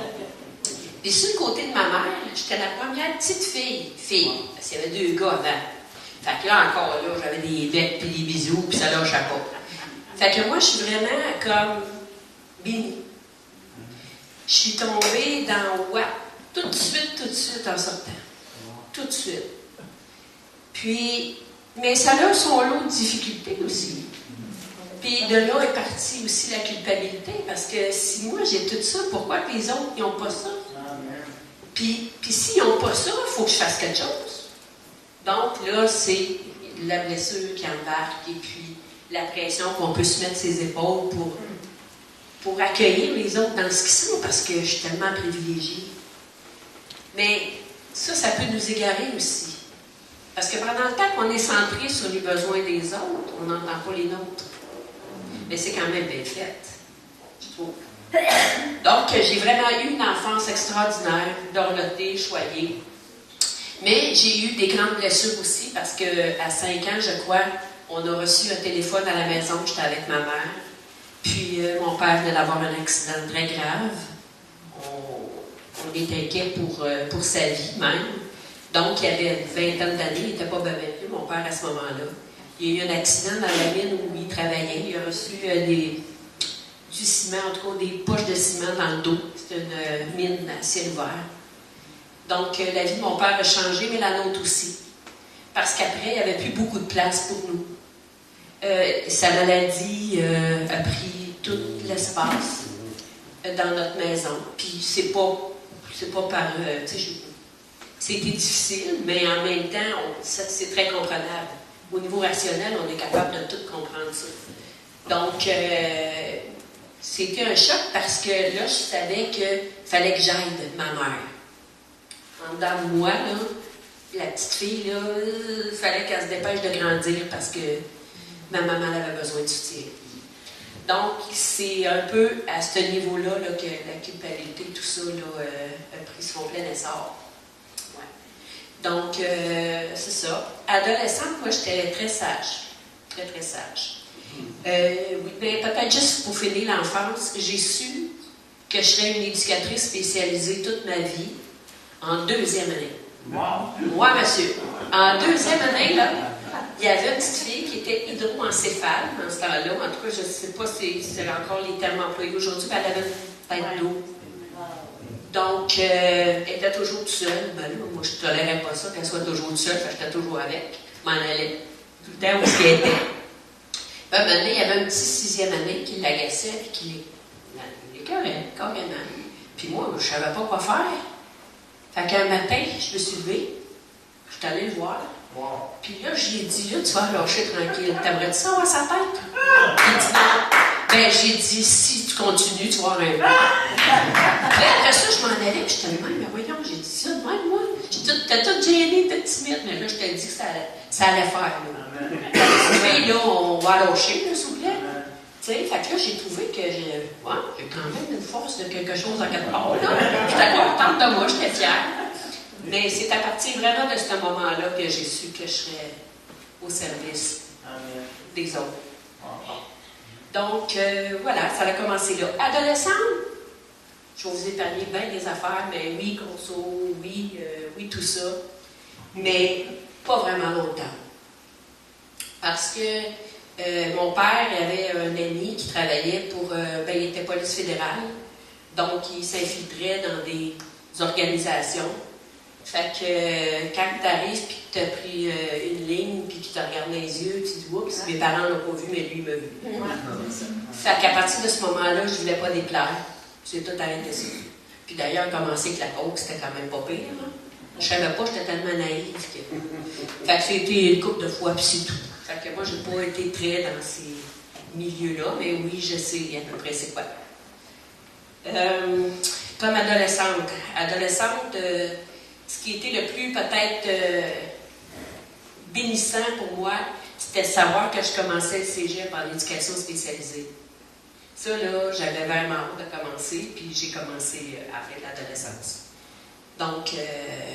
Puis sur le côté de ma mère, j'étais la première petite fille, parce qu'il y avait 2 gars avant. Fait que là, encore là, j'avais des becs puis des bisous, puis ça lâchait pas. Fait que moi, je suis vraiment comme bénie. Je suis tombée dans WAP tout de suite en sortant. Tout de suite. Puis, mais ça a son lot de difficultés aussi. Puis de là est partie aussi la culpabilité, parce que si moi j'ai tout ça, pourquoi les autres n'ont pas ça? Puis s'ils n'ont pas ça, il faut que je fasse quelque chose. Donc là, c'est la blessure qui embarque et puis la pression qu'on peut se mettre ses épaules pour accueillir les autres dans ce qu'ils sont, parce que je suis tellement privilégiée. Mais ça peut nous égarer aussi. Parce que pendant le temps qu'on est centré sur les besoins des autres, on n'entend pas les nôtres. Mais c'est quand même bien fait, je trouve. Donc, j'ai vraiment eu une enfance extraordinaire, dorlotée, choyée. Mais j'ai eu des grandes blessures aussi, parce qu'à 5 ans, je crois, on a reçu un téléphone à la maison, j'étais avec ma mère. Puis, mon père venait d'avoir un accident très grave. On était inquiets pour sa vie même. Donc, il avait une vingtaine d'années, il n'était pas bien vieux, mon père, à ce moment-là. Il y a eu un accident dans la mine où il travaillait. Il a reçu du ciment, en tout cas des poches de ciment dans le dos. C'était une mine à ciel ouvert. Donc, la vie de mon père a changé, mais la nôtre aussi. Parce qu'après, il n'y avait plus beaucoup de place pour nous. Sa maladie a pris tout l'espace dans notre maison. Puis, c'est pas par... c'était difficile, mais en même temps, c'est très comprenable. Au niveau rationnel, on est capable de tout comprendre ça. Donc, c'était un choc parce que là, je savais qu'il fallait que j'aide ma mère. En dedans de moi, là, la petite fille, là, il fallait qu'elle se dépêche de grandir parce que ma maman avait besoin de soutien. Donc, c'est un peu à ce niveau-là là, que la culpabilité, tout ça, là, a pris son plein essor. Donc, c'est ça. Adolescente, moi, j'étais très sage. Très, très sage. Oui, mais peut-être juste pour finir l'enfance, j'ai su que je serais une éducatrice spécialisée toute ma vie en 2e année. Wow! Oui, monsieur. En 2e année, là, il y avait une petite fille qui était hydroencéphale dans ce temps-là. En tout cas, je ne sais pas si c'est encore les termes employés aujourd'hui, mais elle avait une tête d'eau. Donc, elle était toujours toute seule. Ben là, moi, je ne tolérais pas ça, qu'elle soit toujours toute seule, j'étais toujours avec. Je m'en allais tout le temps où elle était. Ben, un moment donné, il y avait un petit 6e année qui l'agaçait et qui l'écœurait, carrément. Puis moi, je ne savais pas quoi faire. Fait qu'un matin, je me suis levée, je suis allée le voir. Wow. Puis là, j'ai dit, là, tu vas lâcher tranquille. T'aimerais-tu ça avoir sa tête? Il dit non. Ben, j'ai dit, si tu continues, tu vas avoir un peu. Puis après ça, je m'en allais, puis j'étais de même, mais voyons, j'ai dit ça de même, moi. T'as tout gêné, t'es timide, mais là, je t'ai dit que ça allait faire, là. Puis là, on va lâcher, là, s'il vous plaît. Tu sais, fait que là, j'ai trouvé que j'ai quand même une force de quelque chose en quelque part, là. J'étais contente de moi, j'étais fière. Mais c'est à partir vraiment de ce moment-là que j'ai su que je serais au service des autres. Donc, voilà, ça a commencé là. Adolescente, je vais vous épargner bien des affaires, mais oui, conso, oui, tout ça, mais pas vraiment longtemps. Parce que mon père avait un ami qui travaillait pour, il était police fédérale, donc il s'infiltrait dans des organisations. Fait que quand tu arrives et que tu as pris une ligne puis qu'il te regarde dans les yeux, tu dis « Oups, mes parents l'ont pas vu, mais lui, il m'a vu. » Fait qu'à partir de ce moment-là, je voulais pas déplaire. J'ai tout arrêté ça. Puis d'ailleurs, commencer avec la coke, c'était quand même pas pire. Hein? Je savais pas, j'étais tellement naïve que... Fait que c'était une couple de fois, puis c'est tout. Fait que moi, j'ai pas été très dans ces milieux-là, mais oui, je sais à peu près c'est quoi. Comme adolescente. Ce qui était le plus peut-être bénissant pour moi, c'était de savoir que je commençais le cégep en éducation spécialisée. Ça, là, j'avais vraiment hâte de commencer, puis j'ai commencé après l'adolescence. Donc,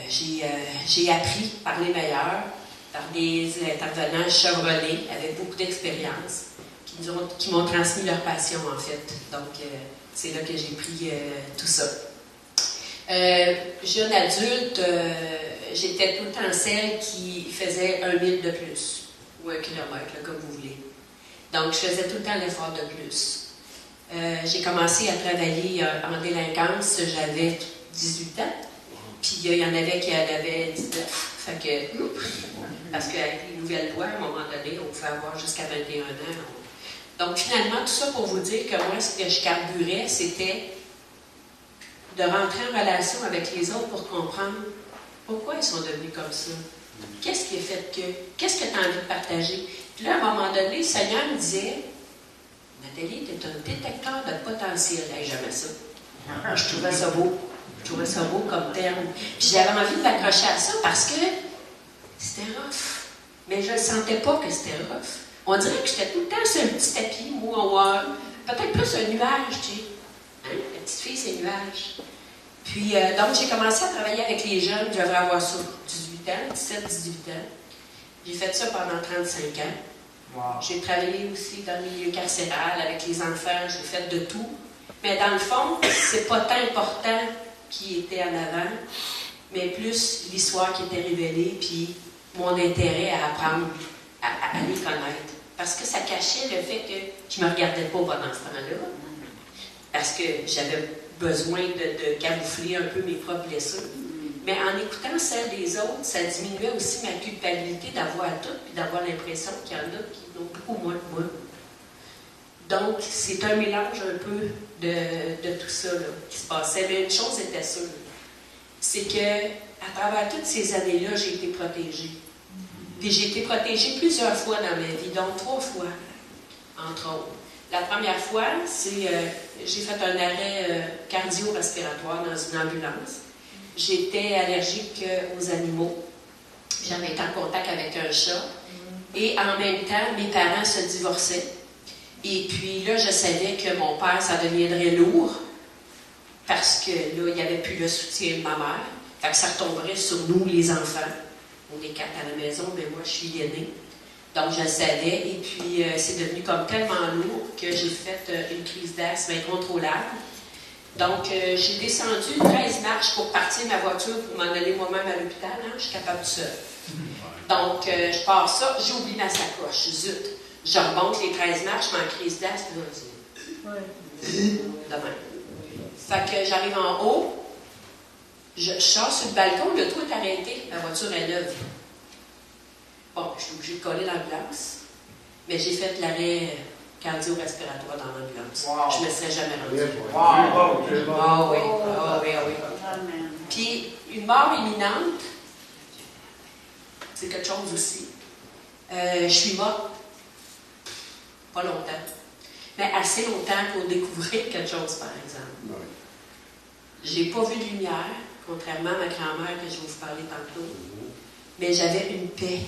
j'ai appris par les meilleurs, par des intervenants chevronnés avec beaucoup d'expérience, qui m'ont transmis leur passion, en fait. Donc, c'est là que j'ai pris tout ça. Jeune adulte, j'étais tout le temps celle qui faisait 1 mile de plus, ou 1 kilomètre, là, comme vous voulez. Donc, je faisais tout le temps l'effort de plus. J'ai commencé à travailler en délinquance, j'avais 18 ans, puis il y en avait qui avaient 19, fait que, parce qu'avec les nouvelles lois, à un moment donné, on pouvait avoir jusqu'à 21 ans. Donc, finalement, tout ça pour vous dire que moi, ce que je carburais, c'était de rentrer en relation avec les autres pour comprendre pourquoi ils sont devenus comme ça. Qu'est-ce qui est fait que? Qu'est-ce que tu as envie de partager? Puis là, à un moment donné, le Seigneur me disait, Nathalie, tu es un détecteur de potentiel. Hey, j'aimais ça. Je trouvais ça beau. Je trouvais ça beau comme terme. Puis j'avais envie de m'accrocher à ça parce que c'était rough. Mais je ne sentais pas que c'était rough. On dirait que j'étais tout le temps sur un petit tapis, moi, peut-être plus un nuage, tu sais. Hein? La petite fille, c'est nuage. Puis, donc, j'ai commencé à travailler avec les jeunes. Je devrais avoir ça 18 ans, 17-18 ans. J'ai fait ça pendant 35 ans. Wow. J'ai travaillé aussi dans le milieu carcéral avec les enfants. J'ai fait de tout. Mais dans le fond, c'est pas tant important qui était en avant, mais plus l'histoire qui était révélée, puis mon intérêt à apprendre, à les connaître. Parce que ça cachait le fait que je ne me regardais pas pendant ce temps-là. Parce que j'avais besoin de camoufler un peu mes propres blessures. Mais en écoutant celles des autres, ça diminuait aussi ma culpabilité d'avoir tout, puis d'avoir l'impression qu'il y en a qui ont beaucoup moins que moi. Donc, c'est un mélange un peu de tout ça là, qui se passait. Mais une chose était sûre, c'est que à travers toutes ces années-là, j'ai été protégée. Puis j'ai été protégée plusieurs fois dans ma vie, donc 3 fois, entre autres. La première fois, c'est j'ai fait un arrêt cardio-respiratoire dans une ambulance. J'étais allergique aux animaux. J'avais été en contact avec un chat. Et en même temps, mes parents se divorçaient. Et puis là, je savais que mon père, ça deviendrait lourd. Parce que là, il n'y avait plus le soutien de ma mère. Fait que ça retomberait sur nous, les enfants. On est 4 à la maison, mais moi, je suis l'aînée. Donc, je le savais. Et puis, c'est devenu comme tellement lourd que j'ai fait une crise d'asthme incontrôlable. Donc, j'ai descendu 13 marches pour partir ma voiture pour m'en aller moi-même à l'hôpital. Hein? Je suis capable de seule. Donc, je pars ça. J'oublie ma sacoche. Zut. Je remonte les 13 marches, je m'en crise d'asthme. Demain. Fait que j'arrive en haut. Je sors sur le balcon. Le toit est arrêté. Ma voiture est neuve. Bon, je suis obligée de coller l'ambulance, mais j'ai fait l'arrêt cardio-respiratoire dans l'ambulance. Wow. Je ne me serais jamais rendue. Ah oui. Puis, une mort imminente, c'est quelque chose aussi. Je suis morte, pas longtemps, mais assez longtemps pour découvrir quelque chose, par exemple. Ouais. J'ai pas vu de lumière, contrairement à ma grand-mère que je vais vous parler tantôt, mais j'avais une paix.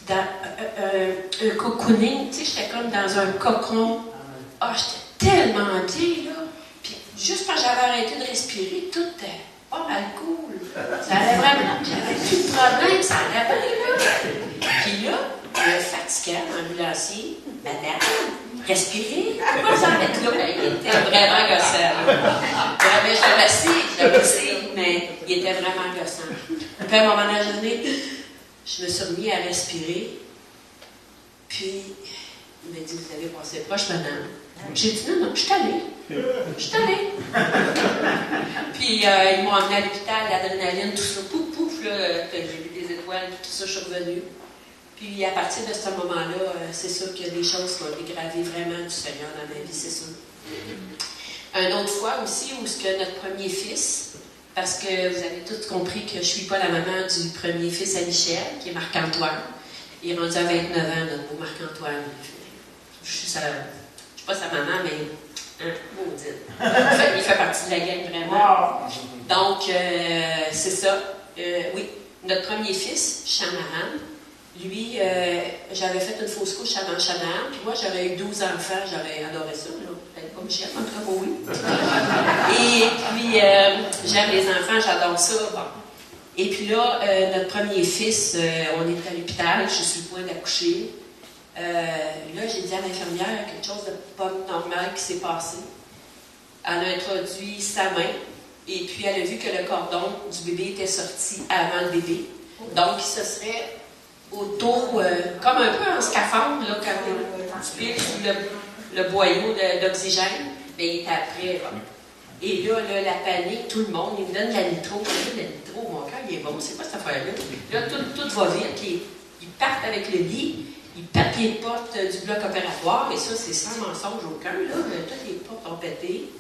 Dans un cocooning, tu sais, j'étais comme dans un cocon. Ah, j'étais tellement bien, là. Puis juste quand j'avais arrêté de respirer, tout était pas mal cool. Ça allait vraiment, j'avais plus de problème, ça allait bien, là. Puis là, le fatigant, l'ambulancier, madame, respirez, pourquoi vous en êtes là? Il était vraiment gossant. Je l'avais assis, mais il était vraiment gossant. Puis à un moment donné, je me suis remis à respirer. Puis, il m'a dit, vous avez passé proche, madame. J'ai dit non, je suis allée. Je suis allée. Puis ils m'ont emmené à l'hôpital, l'adrénaline, tout ça, pouf, pouf, là, j'ai vu des étoiles, tout ça, je suis revenue. Puis à partir de ce moment-là, c'est sûr qu'il y a des choses qui ont été gravées vraiment du Seigneur dans ma vie, c'est sûr. Une autre fois aussi, où ce que notre premier fils, parce que vous avez tous compris que je ne suis pas la maman du premier fils à Michel, qui est Marc-Antoine. Il est rendu à 29 ans, notre beau Marc-Antoine. Je suis pas sa maman, mais maudite. Il fait partie de la gang, vraiment. Donc, c'est ça. Oui, notre premier fils, Shanahan, lui, j'avais fait une fausse couche avant Shanahan, puis moi, j'avais eu 12 enfants, j'avais adoré ça, là. Peut-être pas Michel, en tout cas, oui. Et puis, j'aime les enfants, j'adore ça. Bon. Et puis là, notre premier fils, on est à l'hôpital, je suis sur le point d'accoucher. Là, j'ai dit à l'infirmière quelque chose de pas normal qui s'est passé. Elle a introduit sa main, et puis elle a vu que le cordon du bébé était sorti avant le bébé. Donc, ce serait autour, comme un peu en scaphandre, là, quand tu piques le boyau d'oxygène, mais il était après. Bon. Et là, la panique, tout le monde, il me donne de la nitro. La nitro, mon cœur, il est bon, c'est quoi cette affaire-là? Là, tout va vite, ils partent avec le lit, ils pètent les portes du bloc opératoire, et ça, c'est sans mensonge aucun, là, toutes les portes ont pété.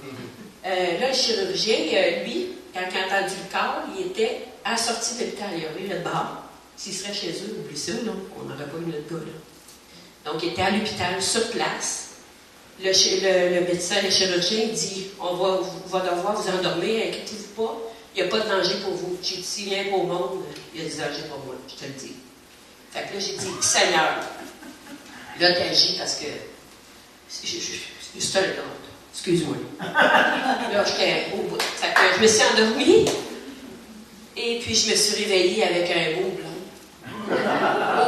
Là, le chirurgien, lui, quand il a entendu le corps, il était à la sortie de l'hôpital, il avait le bar. S'il serait chez eux, oublie ça, là, on n'aurait pas eu notre gars, là. Donc, il était à l'hôpital, sur place. Le médecin, le chirurgien, dit on va devoir vous endormir, inquiétez-vous pas, il n'y a pas de danger pour vous. J'ai dit s'il vient au monde, il y a du danger pour moi, je te le dis. Fait que là, j'ai dit Seigneur, là, t'agis parce que c'est un ordre, excuse-moi. Là, j'étais au bout. Fait que je me suis endormie, et puis je me suis réveillée avec un beau blanc,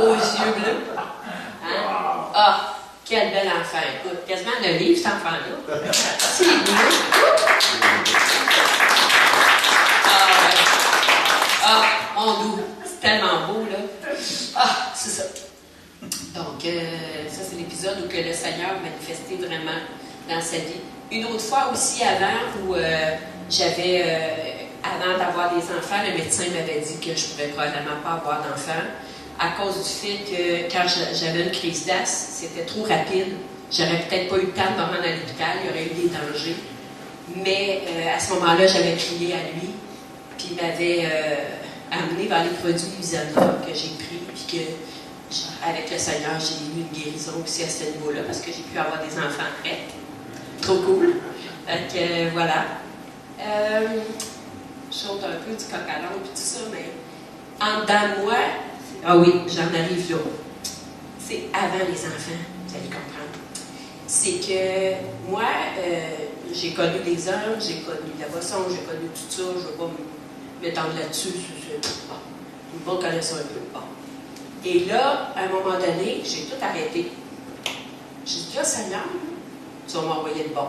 aux yeux bleus. Hein? Ah! Quel bel enfant! Écoute, quasiment un livre, cet enfant-là. C'est bleu. Ah, mon doux. C'est tellement beau, là. Ah, c'est ça. Donc, ça, c'est l'épisode où que le Seigneur manifestait vraiment dans sa vie. Une autre fois aussi, avant, où avant d'avoir des enfants, le médecin m'avait dit que je ne pourrais probablement pas avoir d'enfants, à cause du fait que quand j'avais une crise d'asthme, c'était trop rapide. J'aurais peut-être pas eu le temps de me rendre à l'hôpital, il y aurait eu des dangers. Mais à ce moment-là, j'avais crié à lui, puis il m'avait amené vers les produits Usana que j'ai pris, puis que, avec le Seigneur, j'ai eu une guérison aussi à ce niveau-là, parce que j'ai pu avoir des enfants prêts. Trop cool. Donc, voilà. Je saute un peu du coq à l'âne, puis tout ça, mais en dedans de moi, ah oui, j'en arrive là. C'est avant les enfants, vous allez comprendre. C'est que moi, j'ai connu des hommes, j'ai connu la boisson, j'ai connu tout ça, je ne vais pas m'étendre là-dessus. Bon, tout le monde connaît ça un peu. Bon. Et là, à un moment donné, j'ai tout arrêté. J'ai dit, là, Seigneur, tu vas m'envoyer le bon.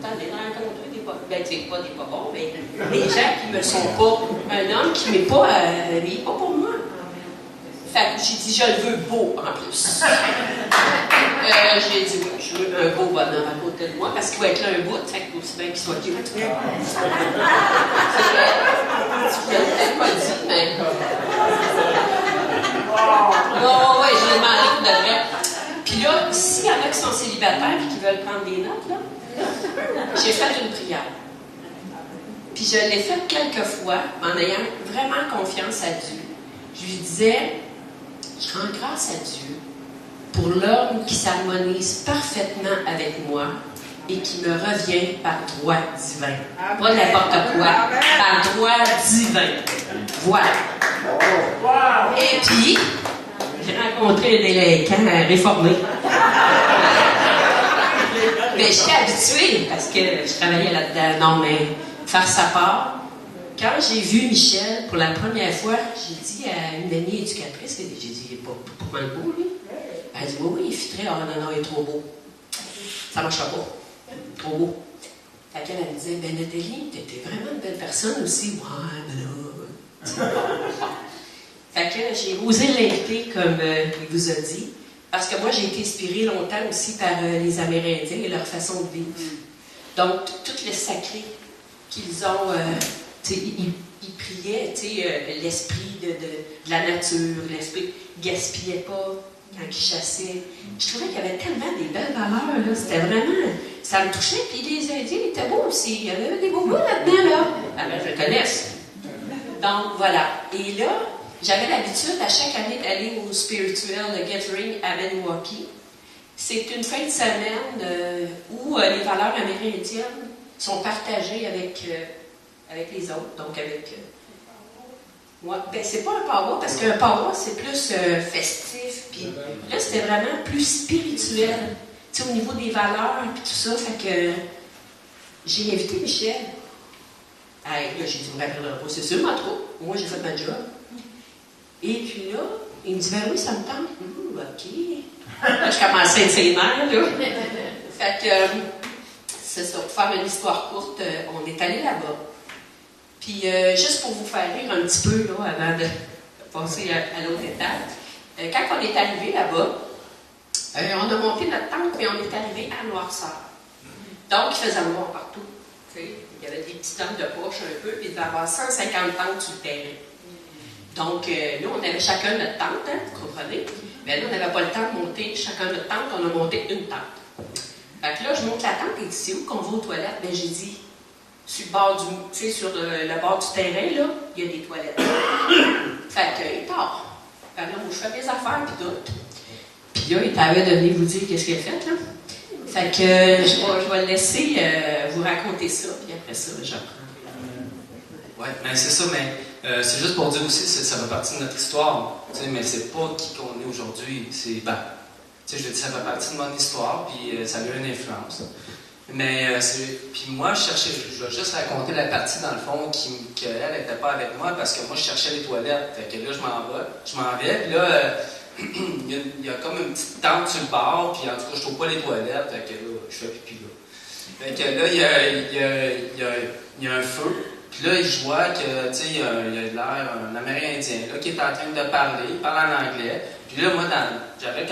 Attendez, rencontrer des pas, ben, pas des pas bons, mais des gens qui ne me sont pas, un homme qui n'est pas, pas pour moi. Fait que j'ai dit, je le veux beau en plus. J'ai dit, oui, je veux un beau bonhomme à côté de moi parce qu'il va être là un bout, fait que aussi bien qu'il soit cute. C'est vrai. Je l'ai peut-être pas dit, mais. Oh, oui, je l'ai demandé pour de vrai. Puis là, s'il y en a qui sont célibataires et qui veulent prendre des notes, là, j'ai fait une prière. Puis je l'ai faite quelques fois en ayant vraiment confiance à Dieu. Je lui disais, je rends grâce à Dieu pour l'homme qui s'harmonise parfaitement avec moi et qui me revient par droit divin. Pas n'importe quoi, par droit divin. Voilà. Et puis, j'ai rencontré un délinquant réformé. Mais j'étais habituée parce que je travaillais là-dedans. Non, mais faire sa part. Quand j'ai vu Michel pour la première fois, j'ai dit à une amie éducatrice, j'ai dit, il est pas mal beau, lui. Elle dit, oui, il fit très. Ah non, il est trop beau. Ça ne marchera pas. Trop beau. Fait qu'elle me disait, ben Nathalie, t'étais vraiment une belle personne aussi. Ouais, ben là. Fait que j'ai osé l'inviter, comme il vous a dit. Parce que moi, j'ai été inspirée longtemps aussi par les Amérindiens et leur façon de vivre. Donc, tout le sacré qu'ils ont, ils priaient, l'esprit de la nature, l'esprit ne gaspillait pas quand ils chassaient. Je trouvais qu'il y avait tellement des belles valeurs, là. C'était vraiment... Ça me touchait, puis les Indiens étaient beaux aussi. Il y avait des beaux gars là-dedans, là. Ah ben, je connaisse. Donc, voilà. Et là, j'avais l'habitude à chaque année d'aller au Spirituel Gathering à Maniwaki. C'est une fin de semaine où les valeurs amérindiennes sont partagées avec les autres, donc avec moi. Ben, c'est pas un powwow, parce qu'un powwow, c'est plus festif, puis là, c'était vraiment plus spirituel, tu sais, au niveau des valeurs, puis tout ça, fait que j'ai invité Michel. Hey, là, j'ai dit, on ne rappellera pas, c'est sûr, en tout cas, moi, j'ai fait ma job. Et puis là, il me dit, ben oui, ça me tente. OK. Là, je commençais à être ses mères, là. Fait que, c'est ça, pour faire une histoire courte, on est allé là-bas. Puis, juste pour vous faire rire un petit peu, là, avant de passer à l'autre étape, quand on est arrivé là-bas, on a monté notre tente, mais on est arrivé à Noirceur. Donc, il faisait noir partout. Il y avait des petits tentes de poche un peu, puis il devait y avoir 150 tentes sur le terrain. Donc, nous, on avait chacun notre tente, hein, vous comprenez? Mais là, on n'avait pas le temps de monter chacun notre tente, on a monté une tente. Fait que là, je monte la tente, et c'est où qu'on va aux toilettes? Ben, j'ai dit, sur le bord le bord du terrain, là, il y a des toilettes. Fait que, il part. Fait que là, moi, je fais mes affaires, puis tout. Puis là, il t'avait de venir vous dire qu'est-ce qu'il a fait, là. Fait que, je vais le laisser vous raconter ça, puis après ça, j'apprends. Oui, mais c'est ça, mais c'est juste pour dire aussi, ça fait partie de notre histoire, mais c'est pas qui qu'on est aujourd'hui. C'est, je veux dire, ça fait partie de mon histoire, puis ça a eu une influence. Mais, puis moi, je vais juste raconter la partie, dans le fond, qu'elle n'était pas avec moi, parce que moi, je cherchais les toilettes. Fait que là, je m'en vais, puis là, il y a comme une petite tente sur le bord, puis en tout cas, je trouve pas les toilettes, fait que là, je fais pipi là. Fait que là, il y a un feu. Puis là, je vois que, tu sais, il y a l'air un Amérindien, là, qui est en train de parler, il parle en anglais. Puis là, moi, j'avais le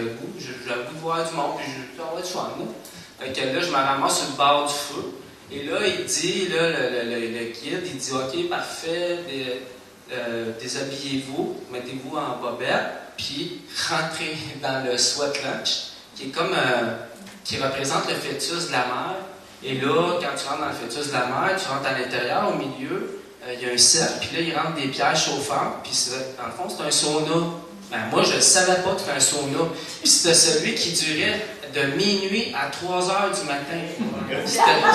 goût de voir du monde, puis je dis, ouais, du fun, là. Fait que là, je me ramasse sur le bord du feu. Et là, il dit, là, le guide, il dit, OK, parfait, déshabillez-vous, mettez-vous en bobette, puis rentrez dans le sweat lunch, qui est comme, qui représente le fœtus de la mère. Et là, quand tu rentres dans le fœtus de la mer, tu rentres à l'intérieur, au milieu, il y a un cercle, puis là, il rentre des pierres chauffantes, puis dans le fond, c'est un sauna. Ben, moi, je ne savais pas que c'était un sauna. Puis c'était celui qui durait de minuit à 3 heures du matin. C'était pas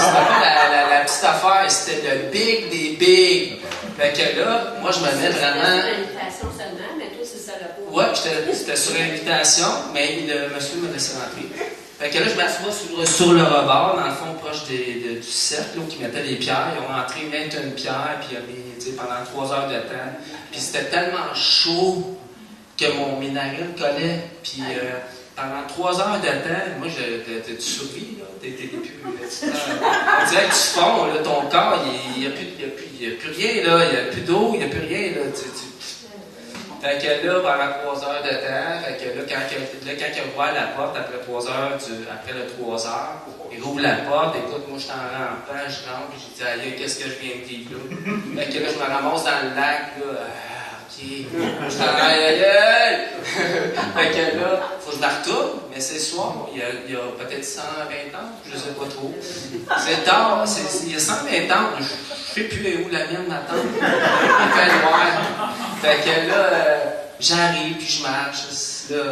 la petite affaire, c'était le big des big. Fait que là, moi, je me mets vraiment... C'était sur invitation seulement, mais toi, c'est ça là-bas. Oui, c'était sur invitation, mais le monsieur m'a laissé rentrer. Fait que là, je m'assois sur le rebord, dans le fond, proche du cercle, où ils mettaient des pierres. Ils ont rentré 21 pierres, puis ils ont mis, pendant 3 heures de temps. Puis c'était tellement chaud que mes narines collaient. Puis pendant 3 heures de temps, moi, tu survis, là. On dirait que tu fonds, là, ton corps, il n'y a plus rien, là. Il n'y a plus d'eau, il n'y a plus rien, là. Fait que là, pendant 3 heures de temps, fait que là, quand il ouvre la porte, après 3 heures, après le 3 heures, il ouvre la porte, écoute, moi je suis en rampant, je rentre, puis je dis, aïe, qu'est-ce que je viens de vivre là? Fait que là, je me ramasse dans le lac, là, OK, je suis en aïe. Fait que là, faut que je me retourne, mais c'est soir, il y a peut-être 120 ans, je sais pas trop. C'est tard, il y a 120 ans, je sais plus où la mienne, ma tante, il fait noir. Fait que là, j'arrive, puis je marche, là,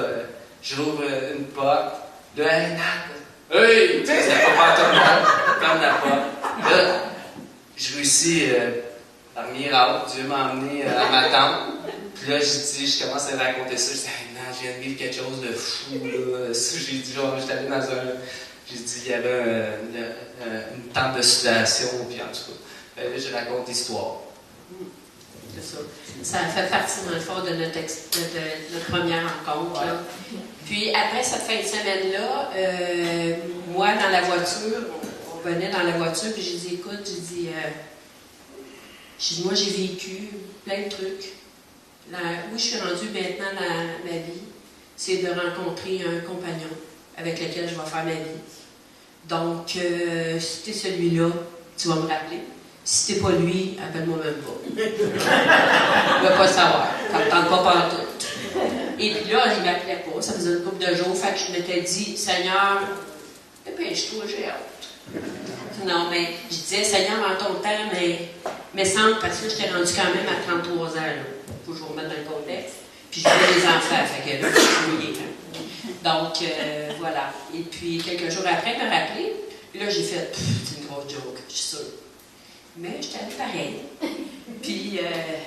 j'ouvre une porte, là, hey, Nat, hey! Tu sais, c'est pas tout le monde, ferme la porte. Là, je réussis, par miracle, Dieu m'a emmené à ma tante. Puis là, je commence à raconter ça, je dis, hey, Nat, je viens de vivre quelque chose de fou, là. J'ai dit, genre, j'étais allé dans j'ai dit, il y avait une tente de sudation, puis en tout cas, là, je raconte l'histoire. C'est ça. Ça fait partie, dans le fond, de notre première rencontre. Là. Puis, après cette fin de semaine-là, moi, dans la voiture, on venait dans la voiture, puis j'ai dit, écoute, moi, j'ai vécu plein de trucs. Où je suis rendue maintenant dans ma vie, c'est de rencontrer un compagnon avec lequel je vais faire ma vie. Donc, si tu es celui-là, tu vas me rappeler. Si tu n'es pas lui, appelle-moi même pas. Je ne veux pas savoir. Ça ne me tente pas partout. Et puis là, il ne m'appelait pas. Ça faisait une couple de jours. Fait que je m'étais dit, Seigneur, dépêche-toi, j'ai hâte. Non, mais je disais, Seigneur, en ton temps, mais semble, parce que j'étais rendu quand même à 33 ans, là. Faut que je vous remette dans le contexte. Puis je voulais des enfants, fait que là, je suis mouillée. Hein. Donc, voilà. Et puis, quelques jours après, il m'a rappelé. Puis là, j'ai fait, c'est une grosse joke, je suis sûre. Mais j'étais allée pareil. Puis,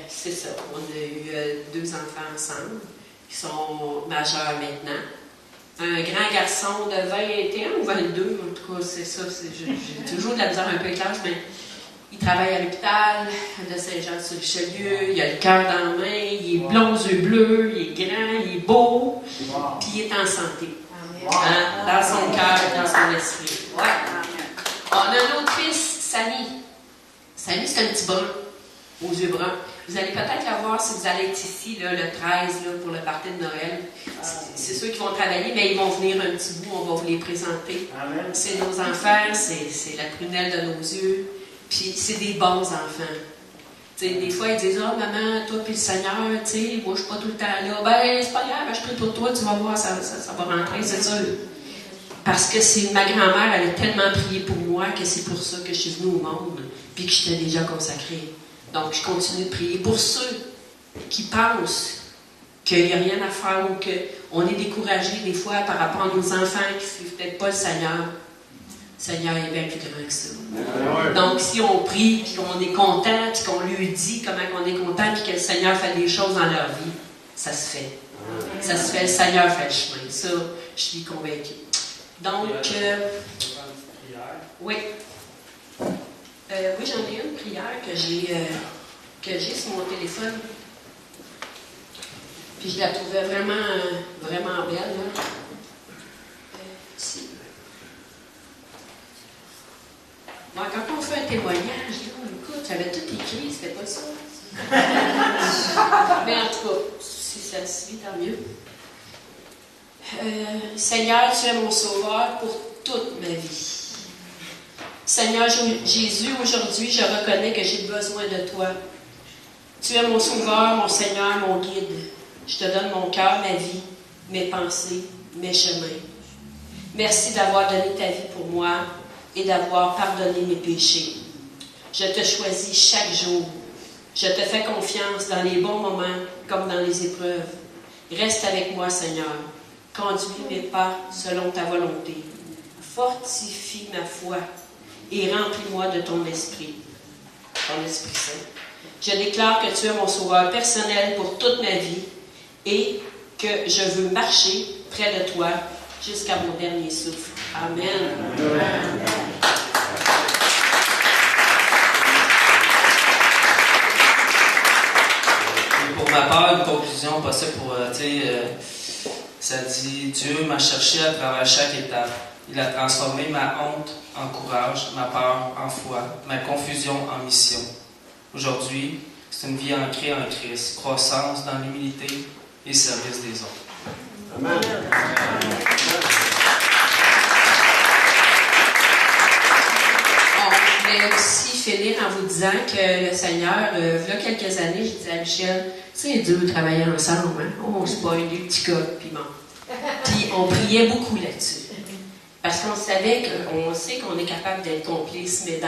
c'est ça. On a eu 2 enfants ensemble, qui sont majeurs maintenant. Un grand garçon de 21 ou 22, en tout cas, c'est ça. J'ai toujours de la misère un peu avec l'âge, mais il travaille à l'hôpital de Saint-Jean-sur-Richelieu. Il a le cœur dans la main, il est blond, yeux bleus, il est grand, il est beau, puis il est en santé. Hein? Dans son cœur, dans son esprit. Ouais. On a un autre fils, Samy. Samy, c'est un petit brun, aux yeux bruns. Vous allez peut-être la voir si vous allez être ici, là, le 13, là, pour le party de Noël. C'est ceux qui vont travailler, mais ils vont venir un petit bout, on va vous les présenter. C'est nos enfants, c'est la prunelle de nos yeux, puis c'est des bons enfants. T'sais, des fois, ils disent « Ah, maman, toi puis le Seigneur, moi, je suis pas tout le temps là. » Ben, c'est pas grave, je prie pour toi, tu vas voir, ça va rentrer, c'est sûr. Parce que ma grand-mère, elle a tellement prié pour moi que c'est pour ça que je suis venue au monde, puis que j'étais déjà consacrée. Donc, je continue de prier pour ceux qui pensent qu'il n'y a rien à faire ou qu'on est découragé des fois par rapport à nos enfants qui ne suivent peut-être pas le Seigneur. Le Seigneur est bien plus grand que ça. Donc, si on prie, puis qu'on est content, puis qu'on lui dit comment on est content, puis que le Seigneur fait des choses dans leur vie, ça se fait. Ça se fait, le Seigneur fait le chemin. Ça, je suis convaincue. Donc, oui. Oui, j'en ai une prière que j'ai sur mon téléphone. Puis je la trouvais vraiment, vraiment belle. Là. Ici. Bon, quand on fait un témoignage, là, écoute, j'avais tout écrit, c'était pas ça. Mais en tout cas, si ça se suit, tant mieux. Seigneur, tu es mon sauveur pour toute ma vie. Seigneur Jésus, aujourd'hui, je reconnais que j'ai besoin de toi. Tu es mon sauveur, mon Seigneur, mon guide. Je te donne mon cœur, ma vie, mes pensées, mes chemins. Merci d'avoir donné ta vie pour moi et d'avoir pardonné mes péchés. Je te choisis chaque jour. Je te fais confiance dans les bons moments comme dans les épreuves. Reste avec moi, Seigneur. Conduis mes pas selon ta volonté. Fortifie ma foi et remplis-moi de ton Esprit Saint. Je déclare que tu es mon sauveur personnel pour toute ma vie et que je veux marcher près de toi jusqu'à mon dernier souffle. Amen. Amen. Pour ma part, une conclusion possible pour, ça dit, Dieu m'a cherché à travers chaque étape. Il a transformé ma honte en courage, ma peur en foi, ma confusion en mission. Aujourd'hui, c'est une vie ancrée en Christ, croissance dans l'humilité et service des autres. Amen. Je voulais aussi finir en vous disant que le Seigneur, il y a quelques années, je disais à Michel, c'est dur de travailler ensemble, hein? On se pogne des petits codes, puis bon. Puis on priait beaucoup là-dessus. Parce qu'on savait qu'on sait qu'on est capable d'être complice, mais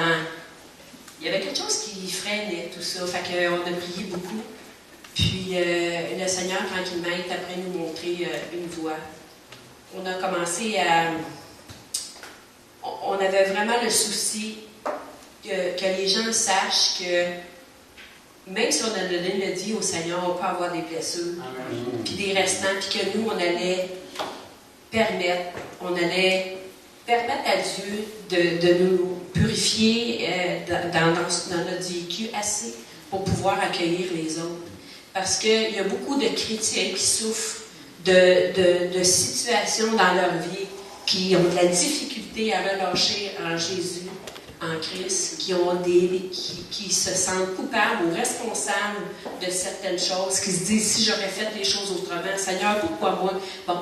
il y avait quelque chose qui freinait tout ça. Fait qu'on a prié beaucoup. Puis le Seigneur, tranquillement, est après nous montrer une voie. On a commencé à... On avait vraiment le souci que les gens sachent que même si on a donné le dit au Seigneur, on peut avoir des blessures, puis des restants, puis que nous, on allait permettre à Dieu de nous purifier dans notre vécu assez pour pouvoir accueillir les autres. Parce qu'il y a beaucoup de chrétiens qui souffrent de situations dans leur vie, qui ont de la difficulté à relâcher en Jésus en Christ, qui se sentent coupables ou responsables de certaines choses, qui se disent, si j'aurais fait les choses autrement, Seigneur, pourquoi moi? Bon,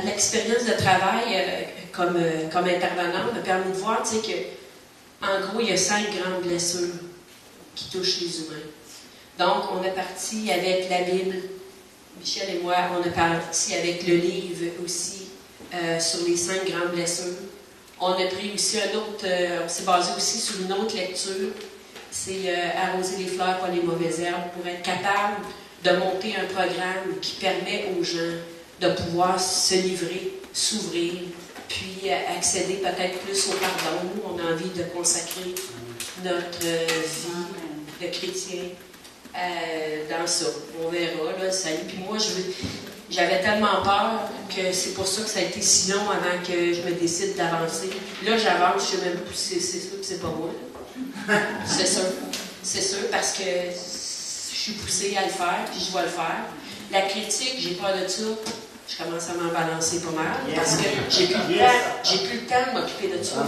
l'expérience de travail comme intervenante m'a permis de voir, tu sais, que, en gros, il y a 5 grandes blessures qui touchent les humains. Donc, on est parti avec la Bible. Michel et moi, on est parti avec le livre aussi sur les 5 grandes blessures. On a pris aussi on s'est basé aussi sur une autre lecture. C'est arroser les fleurs, pas les mauvaises herbes, pour être capable de monter un programme qui permet aux gens de pouvoir se livrer, s'ouvrir, puis accéder peut-être plus au pardon. Nous, on a envie de consacrer notre vie de chrétien dans ça. On verra, là, ça. Puis moi, j'avais tellement peur que c'est pour ça que ça a été si long avant que je me décide d'avancer. Là, j'avance, je sais même pas si c'est sûr que c'est pas moi. C'est sûr. C'est sûr, parce que je suis poussée à le faire, puis je vais le faire. La critique, j'ai peur de ça. Je commence à m'en balancer pas mal, parce que j'ai plus le temps de m'occuper de ça.